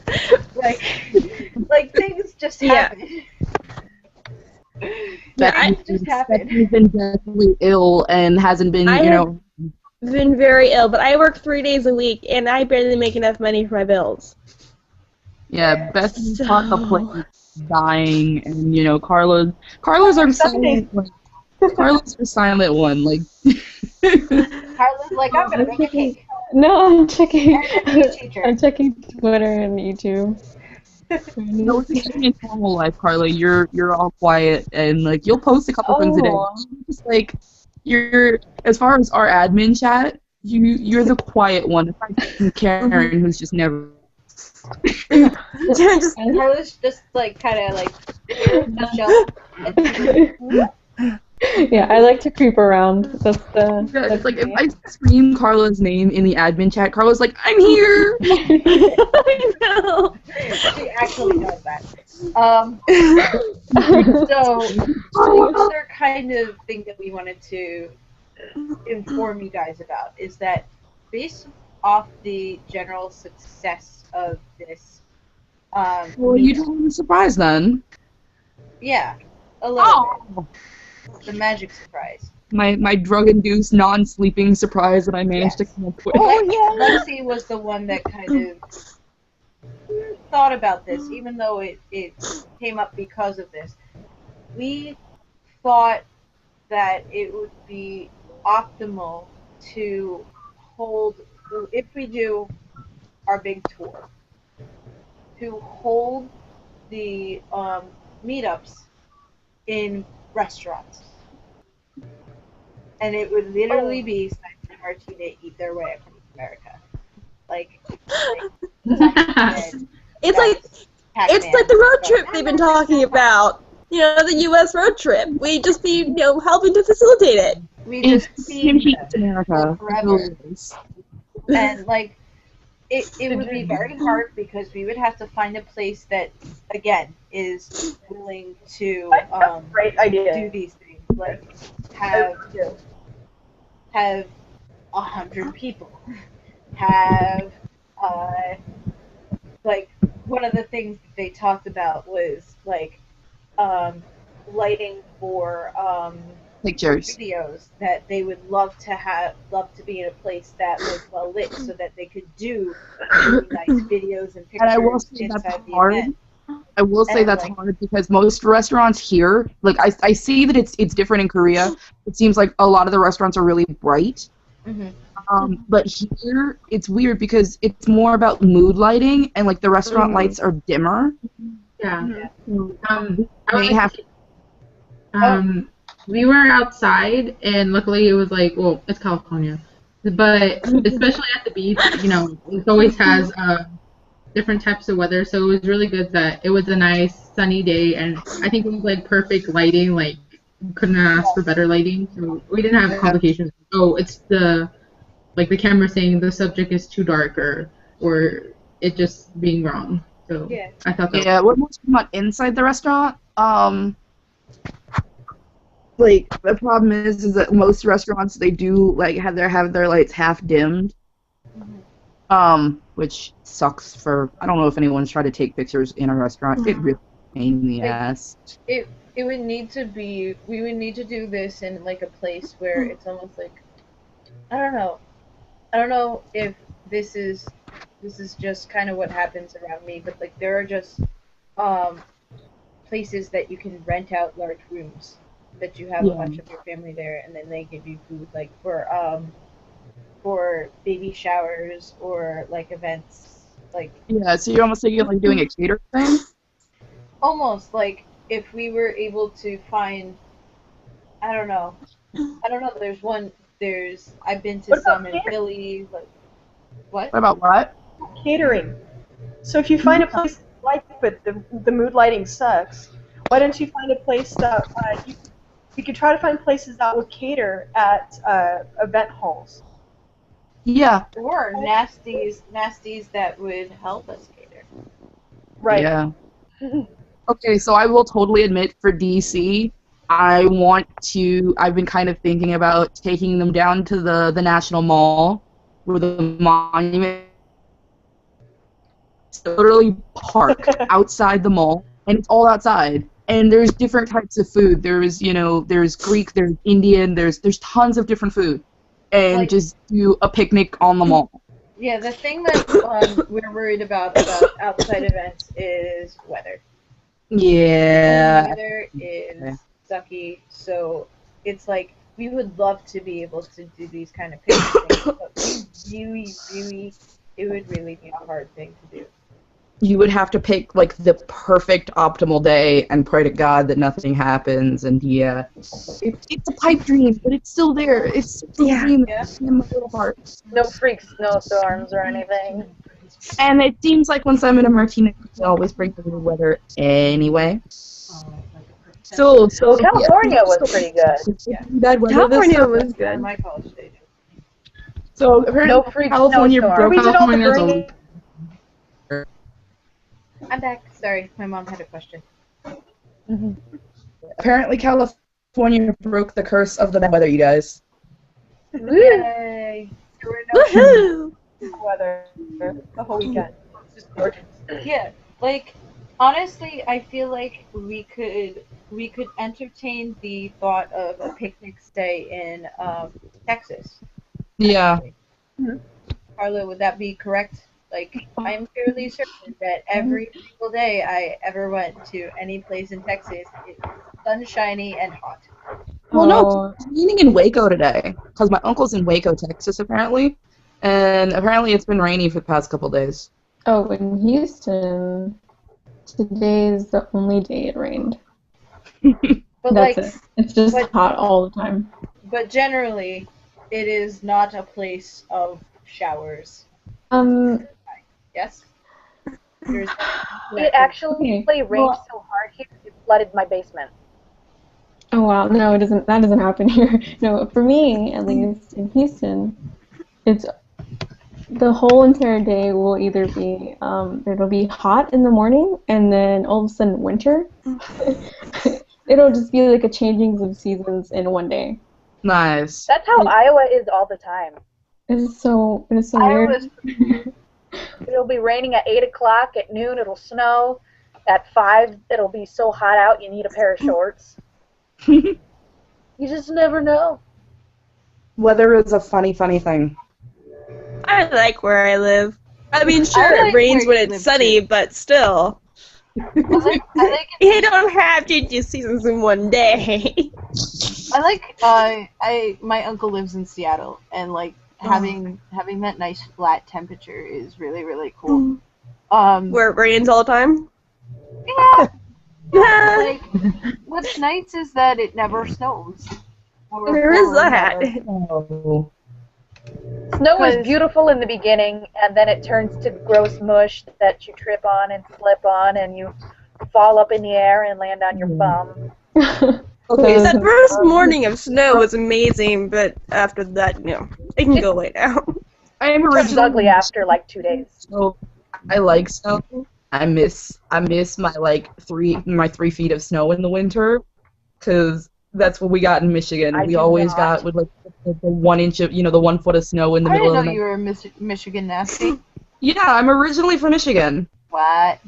Like things just happen. That just happened. Stephanie's been deathly ill and hasn't been, Been very ill, but I work 3 days a week and I barely make enough money for my bills. Yeah, Beth's on the plate dying, and Carla's our silent one. Carla's our silent one, like. Carla's like, I'm gonna make a cake. No, I'm checking. Teacher. I'm checking Twitter and YouTube. No, it's in normal life, Carla. You're all quiet and like you'll post a couple things a day. Just like you're, as far as our admin chat, you're the quiet one. Aside Karen, who's just never. Carla's just like kind of like Yeah, I like to creep around. That's it's like if I scream Carla's name in the admin chat, Carla's like, I'm here! I know. She actually does that. So the other kind of thing that we wanted to inform you guys about is that based off the general success of this, well, you told me surprise then. Yeah, a little bit. The magic surprise. My drug-induced, non-sleeping surprise that I managed to come up with. Oh, yeah. Lexi was the one that kind of thought about this, even though it came up because of this. We thought that it would be optimal to hold, if we do our big tour, to hold the meetups in restaurants. And it would literally be Simon and Martina eat their way across America. It's like the road trip they've been talking about. The U.S. road trip. We just be helping to facilitate it. We just feed America forever. And it would be very hard because we would have to find a place that, again, is willing to great idea. do these things. Like have 100 people. Have like one of the things that they talked about was like um, lighting for Pictures. videos that they would love to be in a place that was well lit so that they could do really nice videos and And I will pictures say that's inside the hard. event. I will say And that's like, hard because most restaurants here, like I see that it's different in Korea. It seems like a lot of the restaurants are really bright. mhm. But here it's weird because it's more about mood lighting and like the restaurant lights are dimmer. Yeah. So I we would may like have to we were outside, and luckily it was like, well, it's California, but especially at the beach, you know, it always has different types of weather, so it was really good that it was a nice sunny day, and I think it was like perfect lighting, like couldn't ask for better lighting, so we didn't have complications. Oh, it's the like the camera saying the subject is too dark, or it just being wrong. So Yeah. I thought that. yeah, we're mostly not inside the restaurant. Like the problem is that most restaurants they do like have their lights half dimmed. Which sucks for I don't know if anyone's tried to take pictures in a restaurant. It really pain in the Like, ass. it would need to be we would need to do this in like a place where it's almost like I don't know if this is just kind of what happens around me, but like there are just um places that you can rent out large rooms that you have a Yeah. bunch of your family there and then they give you food like for baby showers or like events like Yeah, so you're almost thinking of like doing a cater thing? almost like if we were able to find I don't know. I don't know. There's I've been to What about some in catering? Philly. Like, what? What about what? Catering. So if you find a place you like, but the mood lighting sucks, why don't you find a place that you could try to find places that would cater at event halls. Yeah. Or nasties that would help us cater. Right. Yeah. Okay, so I will totally admit for DC, I've been kind of thinking about taking them down to the National Mall where the monument is literally parked outside the mall and it's all outside. And there's different types of food. There's Greek, there's Indian, there's tons of different food. And Like, just do a picnic on the mall. yeah, the thing that we're worried about outside events is weather. Yeah. Weather is sucky, so it's like we would love to be able to do these kind of picnic things, but it would really be a hard thing to do. You would have to pick like the perfect optimal day and pray to God that nothing happens. And yeah, it's a pipe dream, but it's still there. It's still a dream that's in my little heart. No freak snowstorms or anything. And it seems like when Simon and Martina can always bring the good weather anyway. So California was pretty good. Yeah. Bad weather California this was On good. my college stage. So apparently No freak California snowstorm. broke. We did all the California's burning. I'm back. Sorry, my mom had a question. Apparently California broke the curse of the bad weather, you guys. Yay! There were no Woohoo! Weather the whole weekend. It's just gorgeous. Yeah, like honestly, I feel like we could entertain the thought of a picnic stay in Texas. Yeah. Carla, would that be correct? Like, I'm fairly certain that every single day I ever went to any place in Texas, it was sunshiny and hot. Well, no, Oh, it's raining in Waco today because my uncle's in Waco, Texas, apparently, and apparently it's been rainy for the past couple days. oh, in Houston, today's the only day it rained. But That's like, it. It's just but- hot all the time. but generally, it is not a place of showers. Yes. There's It actually Okay, rained well- so hard here it flooded my basement. Oh wow, no, it doesn't. That doesn't happen here. No, for me, at least in Houston, it's the whole entire day will either be it'll be hot in the morning and then all of a sudden winter. It'll just be like a changing of seasons in one day. Nice. That's how Iowa is all the time. It is so I weird. was It'll be raining at 8 o'clock. At noon, it'll snow. At 5, it'll be so hot out you need a pair of shorts. You just never know. Weather is a funny thing. I like where I live. I mean, I sure, like it rains where when you it's live, sunny, but still. I like You don't have to do seasons in one day. my uncle lives in Seattle, and like having that nice flat temperature is really, really cool. Where it rains all the time? Yeah, like what's nice is that it never snows. Where is that? Oh. Snow is 'Cause- beautiful in the beginning, and then it turns to gross mush that you trip on and slip on, and you fall up in the air and land on your bum. Okay, That first morning of snow was amazing, but after that, it can go away now. I am It turns originally ugly after like 2 days. so I like snow. I miss my like 3 feet of snow in the winter, because that's what we got in Michigan. I We do always not. got with like the 1 inch of the 1 foot of snow in the I middle didn't of know the you were a Michigan nasty. Yeah, I'm originally from Michigan. What?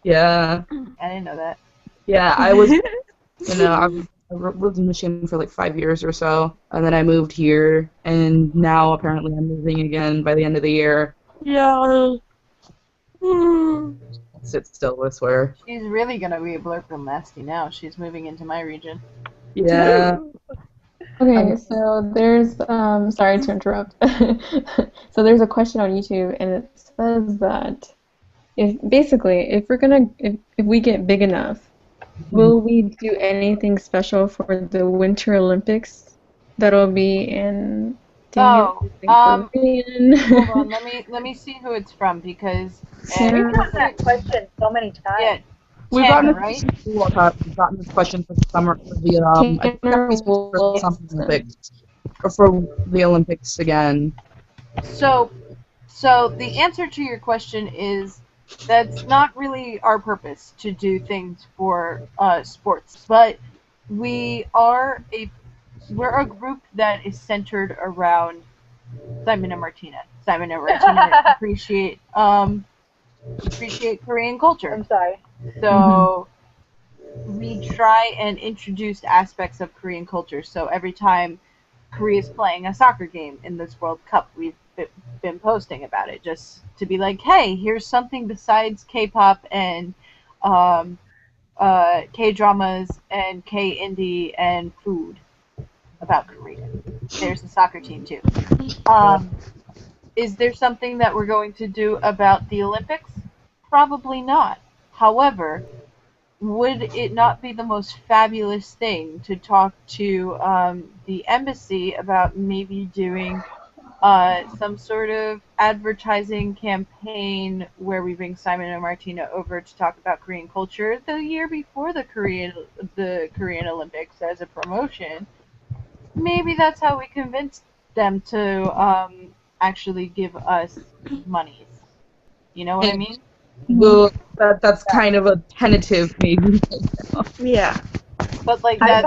Yeah, I didn't know that. yeah. I was I lived in Michigan for like 5 years or so, and then I moved here, and now apparently I'm moving again by the end of the year. Yeah. Sit still, I swear. She's really gonna be a blurple nasty now. She's moving into my region. Yeah. Okay, so there's sorry to interrupt. So there's a question on YouTube, and it says that if we get big enough, will we do anything special for the Winter Olympics that'll be in Korean? Hold on, let me see who it's from, because We've gotten that question so many times. yeah, We've Tanner, gotten right? we've gotten this question for the summer for the I think Tanner for the Summer Wilson. Olympics, or for the Olympics again. So the answer to your question is that's not really our purpose to do things for sports, but we're a group that is centered around Simon and Martina. Simon and Martina appreciate Korean culture. I'm sorry. So we try and introduce aspects of Korean culture. So every time Korea's playing a soccer game in this World Cup, we've been posting about it, just to be like, hey, here's something besides K-pop and K-dramas and K-indie and food about Korea. There's the soccer team too. Is there something that we're going to do about the Olympics? Probably not. However, would it not be the most fabulous thing to talk to the embassy about maybe doing some sort of advertising campaign where we bring Simon and Martina over to talk about Korean culture the year before the Korean Olympics as a promotion? Maybe that's how we convince them to actually give us monies. You know what I mean? Well, that's kind of a tentative maybe. Yeah. But like I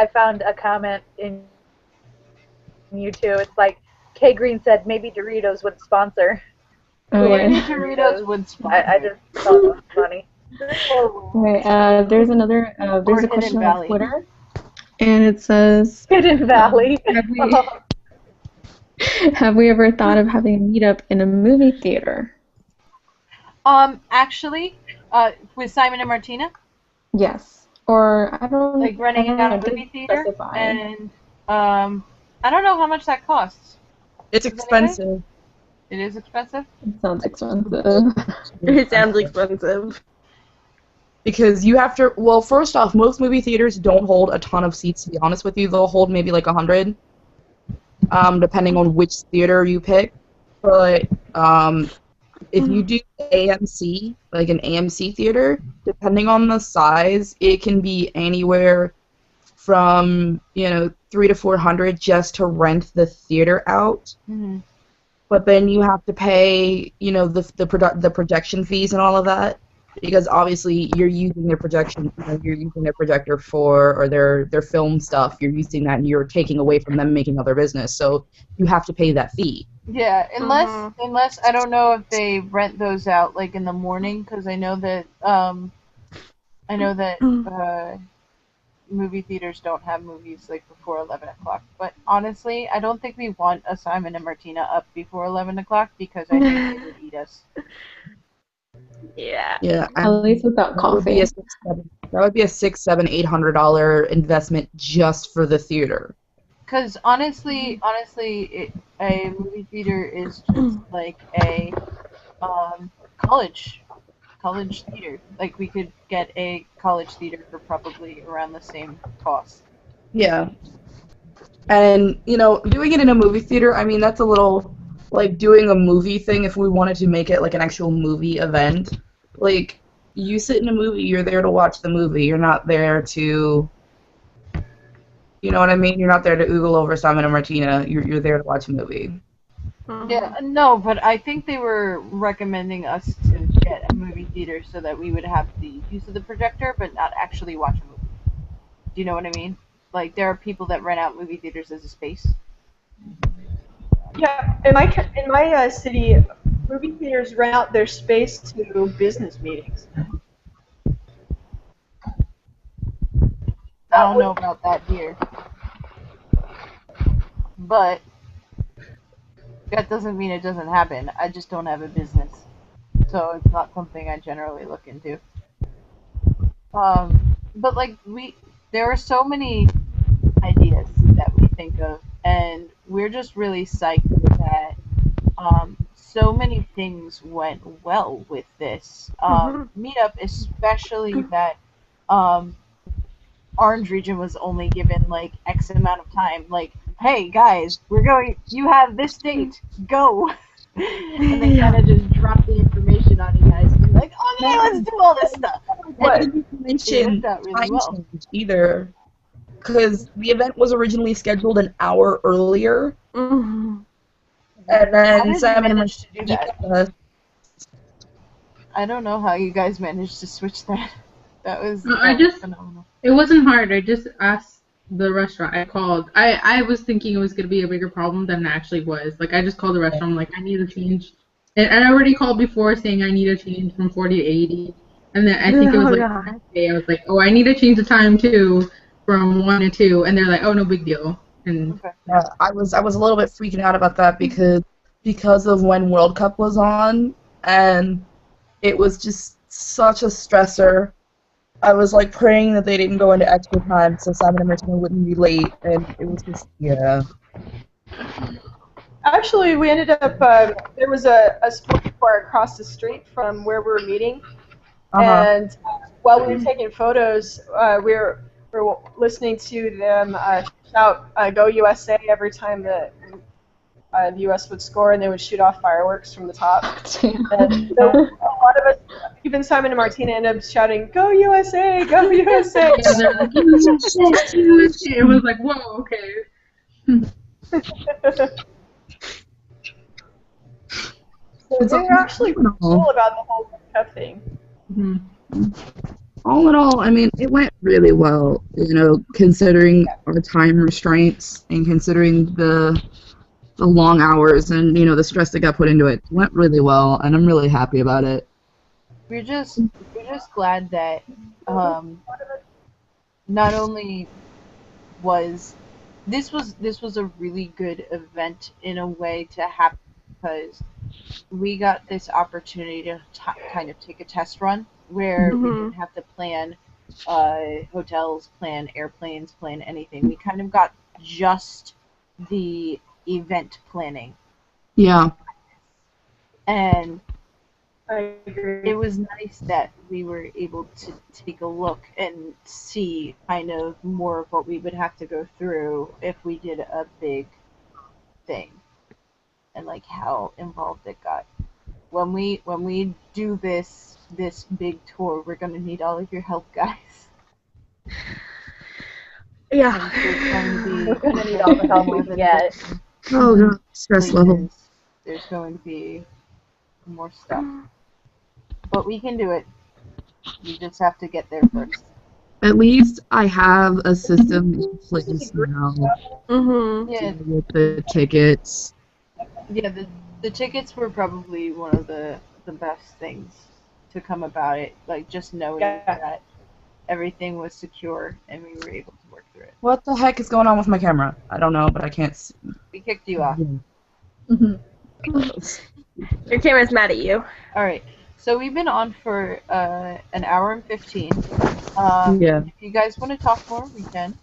found a comment in YouTube. It's like Kay Green said maybe Doritos would sponsor. maybe Okay. Doritos would sponsor. I just thought it was funny. Okay, there's a question on Valley. Twitter, and it says, Hidden Valley. have we ever thought of having a meetup in a movie theater? Actually, with Simon and Martina, Yes. Or I don't like running I don't out know, of it movie doesn't theater, specify. and I don't know how much that costs. It's expensive. It is expensive. It sounds expensive. It sounds expensive. Because you have to, well, first off, most movie theaters don't hold a ton of seats, to be honest with you. They'll hold maybe like 100, depending on which theater you pick. But if you do AMC, like an AMC theater, depending on the size, it can be anywhere from, 300 to 400 just to rent the theater out. Mm-hmm. But then you have to pay, the projection fees and all of that, because obviously you're using their projection, you're using their projector or their film stuff. You're using that, and you're taking away from them making other business. So you have to pay that fee. Yeah, Mhm. unless I don't know if they rent those out like in the morning, because I know that movie theaters don't have movies like before 11 o'clock. But honestly, I don't think we want a Simon and Martina up before 11 o'clock because I think they would eat us. Yeah. Yeah, At least without that would be a coffee. $6, $7, $800 investment just for the theater. Because a movie theater is just like a um, college college theater. Like we could get a college theater for probably around the same cost. Yeah. And, doing it in a movie theater, I mean, that's a little like doing a movie thing if we wanted to make it like an actual movie event. Like, you sit in a movie, you're there to watch the movie. You're not there to, you know what I mean? You're not there to oogle over Simon and Martina. You're there to watch a movie. Yeah, no, but I think they were recommending us to get a movie theater so that we would have the use of the projector, but not actually watch a movie. Do you know what I mean? Like there are people that rent out movie theaters as a space. Yeah, in my city, movie theaters rent out their space to business meetings. I don't know about that here, but that doesn't mean it doesn't happen. I just don't have a business, so it's not something I generally look into. But like there are so many ideas that we think of, and we're just really psyched that so many things went well with this meetup, especially that um, Orange Region was only given like X amount of time. Like, hey guys, you have this date, go. And they kind of just drop the information on you guys and be like, okay, let's do all this stuff. I And didn't it mention worked out really time well. change either, because the event was originally scheduled an hour earlier, and How then did we Simon and manage to do that? Martina. I don't know how you guys managed to switch that. That was phenomenal. It wasn't hard. I just asked the restaurant. I called. I was thinking it was going to be a bigger problem than it actually was. Like, I just called the restaurant. I'm like, I need a change. And I already called before saying I need a change from 40 to 80. And then I think it was like the next day I was like, oh, I need to change the time too from 1 to 2. And they're like, oh, no big deal. And Okay. I was a little bit freaking out about that because of when World Cup was on, and it was just such a stressor. I was like praying that they didn't go into extra time so Simon and Martina wouldn't be late, and it was just Actually, we ended up, there was a sports bar across the street from where we were meeting, and while we were taking photos, we were listening to them shout "Go USA" every time the U.S. would score, and they would shoot off fireworks from the top. And so a lot of us, even Simon and Martina, ended up shouting "Go USA! Go USA!" yeah, they're like, it was like, whoa, okay. So they were actually cool about the whole World Cup thing. All in all, I mean, it went really well, considering our time restraints and considering the long hours and, the stress that got put into it. It went really well, and I'm really happy about it. We're just glad that not only was this was a really good event in a way to happen because we got this opportunity to kind of take a test run where we didn't have to plan hotels, plan airplanes, plan anything. We kind of got just the event planning. Yeah. And I agree. it was nice that we were able to take a look and see kind of more of what we would have to go through if we did a big thing and like how involved it got. When we do this big tour, we're gonna need all of your help, guys. Yeah. We're gonna need all the help we can get. Oh, God. Stress level. There's going to be more stuff. But we can do it. We just have to get there first. At least I have a system in place now Yeah. with the tickets Yeah, the tickets were probably one of the best things to come about it. Like just knowing Yeah. that everything was secure and we were able to work through it. What the heck is going on with my camera? I don't know, but I can't see. We kicked you off. Your camera's mad at you. All right. So we've been on for an hour and 15. Yeah. If you guys want to talk more, we can.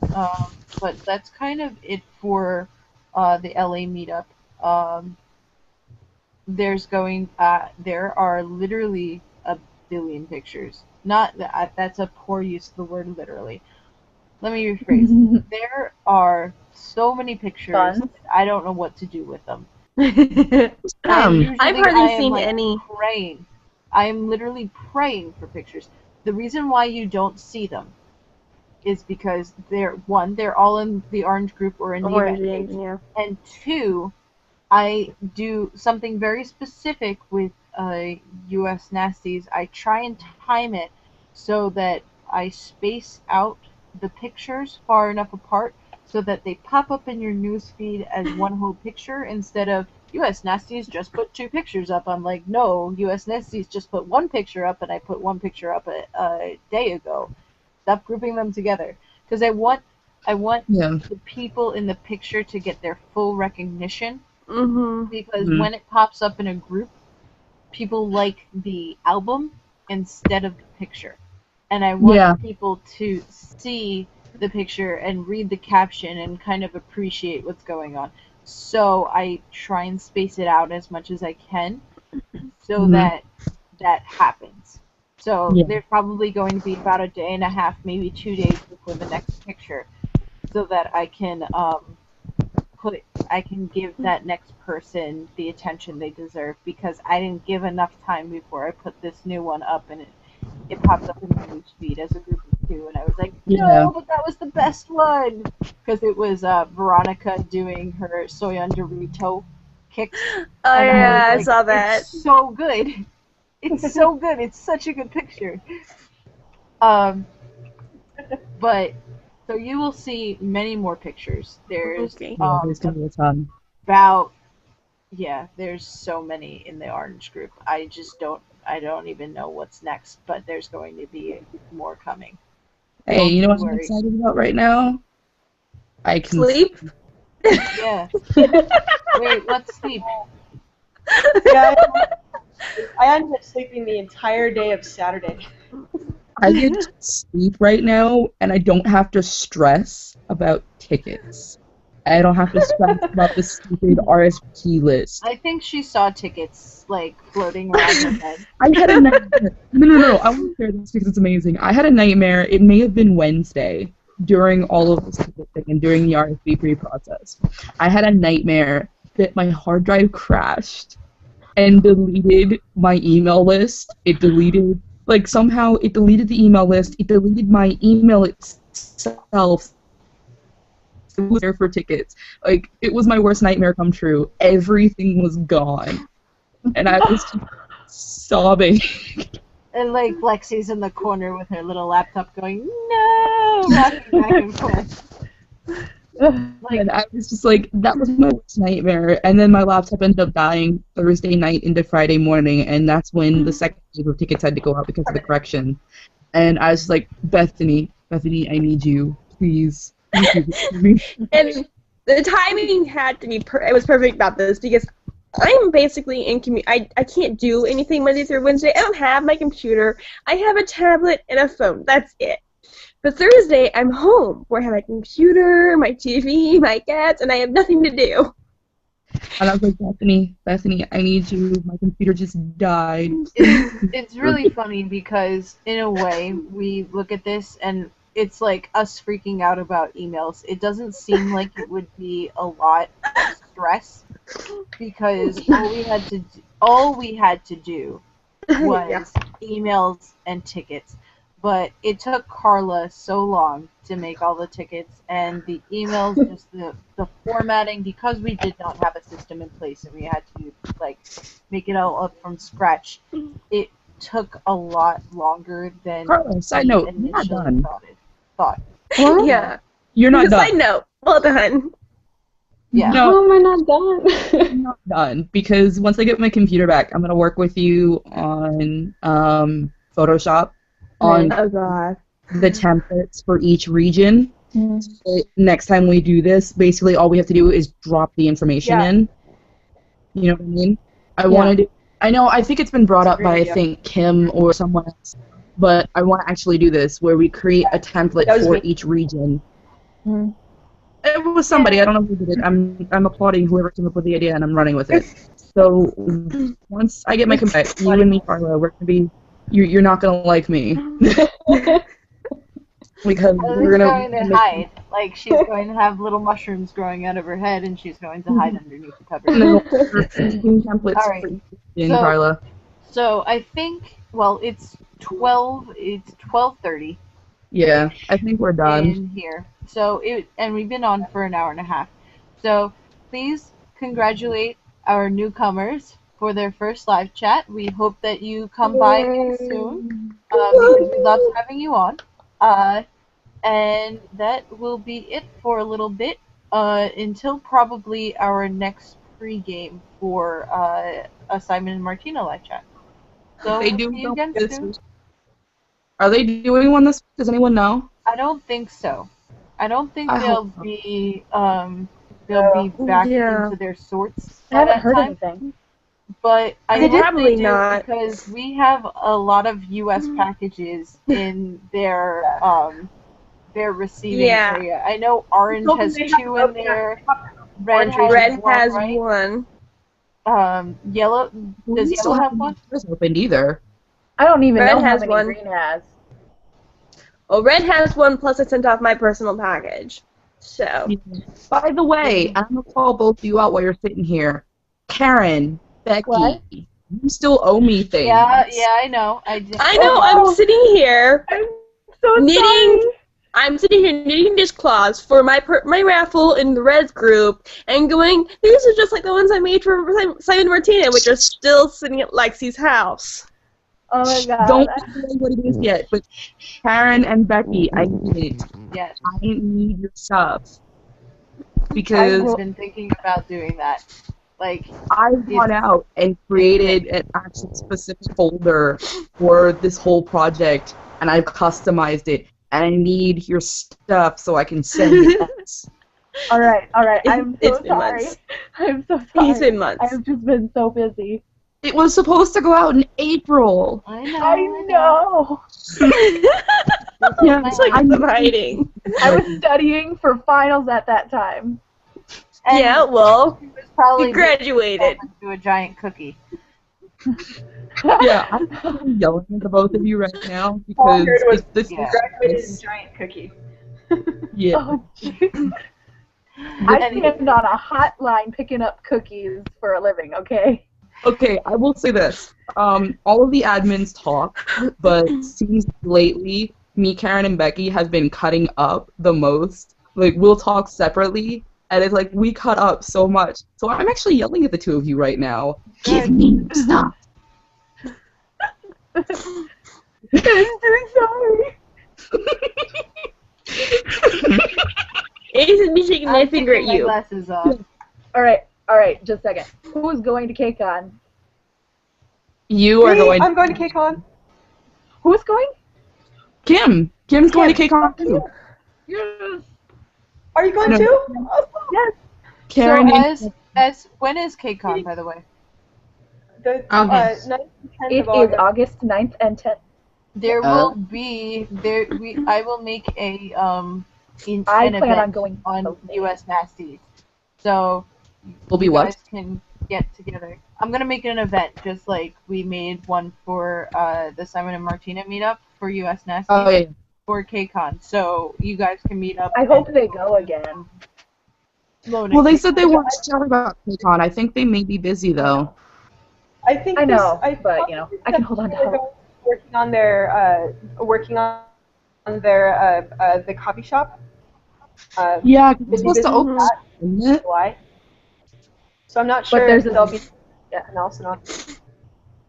But that's kind of it for the LA meetup. There are literally a billion pictures. Not that that's a poor use of the word literally. Let me rephrase. There are so many pictures. Fun. I don't know what to do with them. I've hardly seen like any. praying. I am literally praying for pictures. The reason why you don't see them is because they're all in the orange group or in the event page. Yeah. And two, I do something very specific with US Nasties. I try and time it so that I space out the pictures far enough apart so that they pop up in your newsfeed as one whole picture instead of US Nasties just put 2 pictures up. I'm like, no, US Nasties just put 1 picture up and I put 1 picture up a day ago. Stop grouping them together. Because I want the people in the picture to get their full recognition. Because when it pops up in a group, people like the album instead of the picture. And I want people to see the picture and read the caption and kind of appreciate what's going on. So I try and space it out as much as I can so that happens. So there's probably going to be about a day and a half, maybe 2 days before the next picture so that I can give that next person the attention they deserve because I didn't give enough time before I put this new one up and it popped up in the news feed as a group of 2 and I was like, no, but that was the best one because it was Veronica doing her Soyan Dorito kicks. Oh yeah, I saw that. It's so good. It's so good. It's such a good picture. But so you will see many more pictures. There's there's gonna be a ton. There's so many in the orange group. I don't even know what's next, but there's going to be more coming. Hey, you know what I'm excited about right now? I can sleep. Yeah. Wait, let's sleep. Yeah, I ended up sleeping the entire day of Saturday. I get to sleep right now, and I don't have to stress about tickets. I don't have to stress about the stupid RSVP list. I think she saw tickets, like, floating around her head. I had a nightmare. No. I want to share this because it's amazing. I had a nightmare. It may have been Wednesday during all of this thing and during the RSVP process. I had a nightmare that my hard drive crashed and deleted my email list. It deleted... Like, somehow it deleted the email list, it deleted my email itself. It was there for tickets. Like, it was my worst nightmare come true. Everything was gone. And I was just sobbing. And, like, Lexi's in the corner with her little laptop going, no! Rocking back and forth. And I was just like, that was my worst nightmare. And then my laptop ended up dying Thursday night into Friday morning, and that's when the second wave of tickets had to go out because of the correction. And I was like, Bethany, I need you, please. And the timing had to be it was perfect about this because I'm basically in I can't do anything Monday through Wednesday. I don't have my computer. I have a tablet and a phone. That's it. But Thursday, I'm home, where I have my computer, my TV, my cats, and I have nothing to do. And I was like, Bethany, I need you. My computer just died. It's really funny because, in a way, we look at this and it's like us freaking out about emails. It doesn't seem like it would be a lot of stress because all we had to do was emails and tickets. But it took Carla so long to make all the tickets and the emails, just the formatting, because we did not have a system in place and we had to like make it all up from scratch. It took a lot longer than Carla, side note, you're not done. thought. Yeah. You're not done. Side note, well done. Yeah. No. How am I not done? I'm not done because once I get my computer back, I'm gonna work with you on Photoshop on Right. Oh god. the templates for each region. Mhm. So next time we do this, basically all we have to do is drop the information Yeah. in. You know what I mean? I Yeah. wanted to, I know, I think it's been brought That's a up great by, I idea. think, Kim or someone else, but I want to actually do this where we create a template That was for me. each region. Mhm. It was somebody, I don't know who did it. I'm applauding whoever came up with the idea and I'm running with it. So once I get my computer, you and me, Carla, we're gonna be, you're not gonna like me. Because we're Ellie's gonna going to make hide. Like, she's going to have little mushrooms growing out of her head, and she's going to hide underneath the cupboard. no, templates All right. for each region, So- Carla. So I think, well, it's 12:30 Yeah, I think we're done. in here. So and we've been on for an hour and a half. So please congratulate our newcomers for their first live chat. We hope that you come by again soon because we love having you on. And that will be it for a little bit until probably our next pregame for a Simon and Martina live chat. So They we'll do see you again this soon. week. Are they doing one this week? Does anyone know? I don't think so. I don't think I they'll hope so. be back Yeah. into their sorts I by haven't that heard time. anything. But I They hope probably they do not. because we have a lot of U.S. packages in their receiving Yeah. area. I know Orange has They have- 2 in there. Red has Red one, has right? one. Yellow. Does We still Yellow have one? doors opened either. I don't even Red know how has many one. Green has. Well, Red has one, plus I sent off my personal package. So. By the way, I'm gonna call both of you out while you're sitting here. Karen, Becky, What? you still owe me things. Yeah, I know. I just. I know, I'm sitting here So knitting. I'm sitting here knitting dishcloths for my raffle in the Reds group and going, these are just like the ones I made for Simon and Martina, which are still sitting at Lexi's house. Oh my god. Don't say what it is yet, but Karen and Becky, I need it. Yes. I need your stuff. I've Because been thinking about doing that. Like, I went out and created an actual specific folder for this whole project, and I've customized it, and I need your stuff so I can send it. All right. I'm so It's been sorry. months. I'm so sorry. It's been months. I've just been so busy. It was supposed to go out in April. I know. I know. Yeah, It's like I'm hiding. I was studying for finals at that time. And Yeah, well, he was probably you graduated. into a giant cookie. Yeah, I'm probably yelling at the both of you right now All I because heard was this Yeah. graduated is giant cookie. yeah. Oh, jeez. I stand on a hotline picking up cookies for a living, okay? Okay, I will say this. All of the admins talk, but seems lately me, Karen, and Becky have been cutting up the most. Like, we'll talk separately, and it's like we cut up so much. So I'm actually yelling at the two of you right now. Give me your stuff. I'm so sorry. Ace is shaking my I'm finger at taking my you. glasses off. All right, just a second. Who's going to KCON? You are going. I'm going to KCON. Who's going? Kim. Kim's going to KCON too. Yes. Are you going No. too? Yes. Karen. So as when is KCON, by the way? The August. 9th and 10th It of August. is August 9th and 10th. There will be I will make a an I plan event on going on both days. US Nasties. So Will be you what? guys can get together. I'm gonna make an event just like we made one for the Simon and Martina meetup for US Nasties Oh yeah. for KCON. So you guys can meet up. I hope they go again. Well, they said they weren't sure about KCON. I think they may be busy though. I think I know, this, but, you know, I can hold on to hope. Working on their the coffee shop. Yeah, Busy, it's supposed to busy. open, isn't it? July. So I'm not sure there's if there'll be announcement on.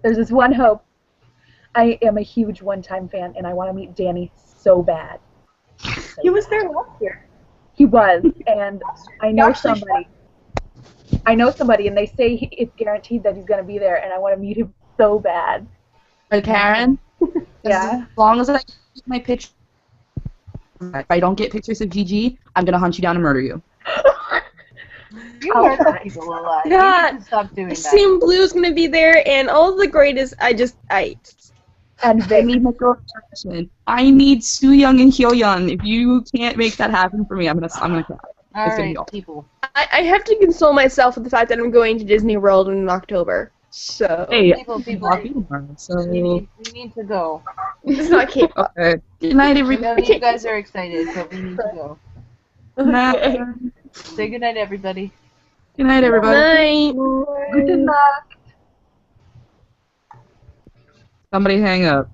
There's this one hope. I am a huge one-time fan, and I want to meet Danny so bad. He was there last year. He was, and I know Actually, somebody. I know somebody, and they say it's guaranteed that he's going to be there, and I want to meet him so bad. But Karen, Yeah. as long as I get my picture, if I don't get pictures of Gigi, I'm gonna hunt you down and murder you. You I'll murder try. people a lot. God. You need to stop doing that. Team Blue's gonna be there, and all of the greatest. And I Vic. need my girlfriend. I need Soo Young and Hyo Young. If you can't make that happen for me, I'm gonna cry. All It's gonna right, be awful. people. I have to console myself with the fact that I'm going to Disney World in October. So Hey, People. I'll be tomorrow, so We need to go. it's not K-pop. okay. Good night, I know everybody. you guys are excited, but we need to go. Good night. Okay. Say goodnight, everybody. Good night, everybody. Night. Good luck. Somebody hang up.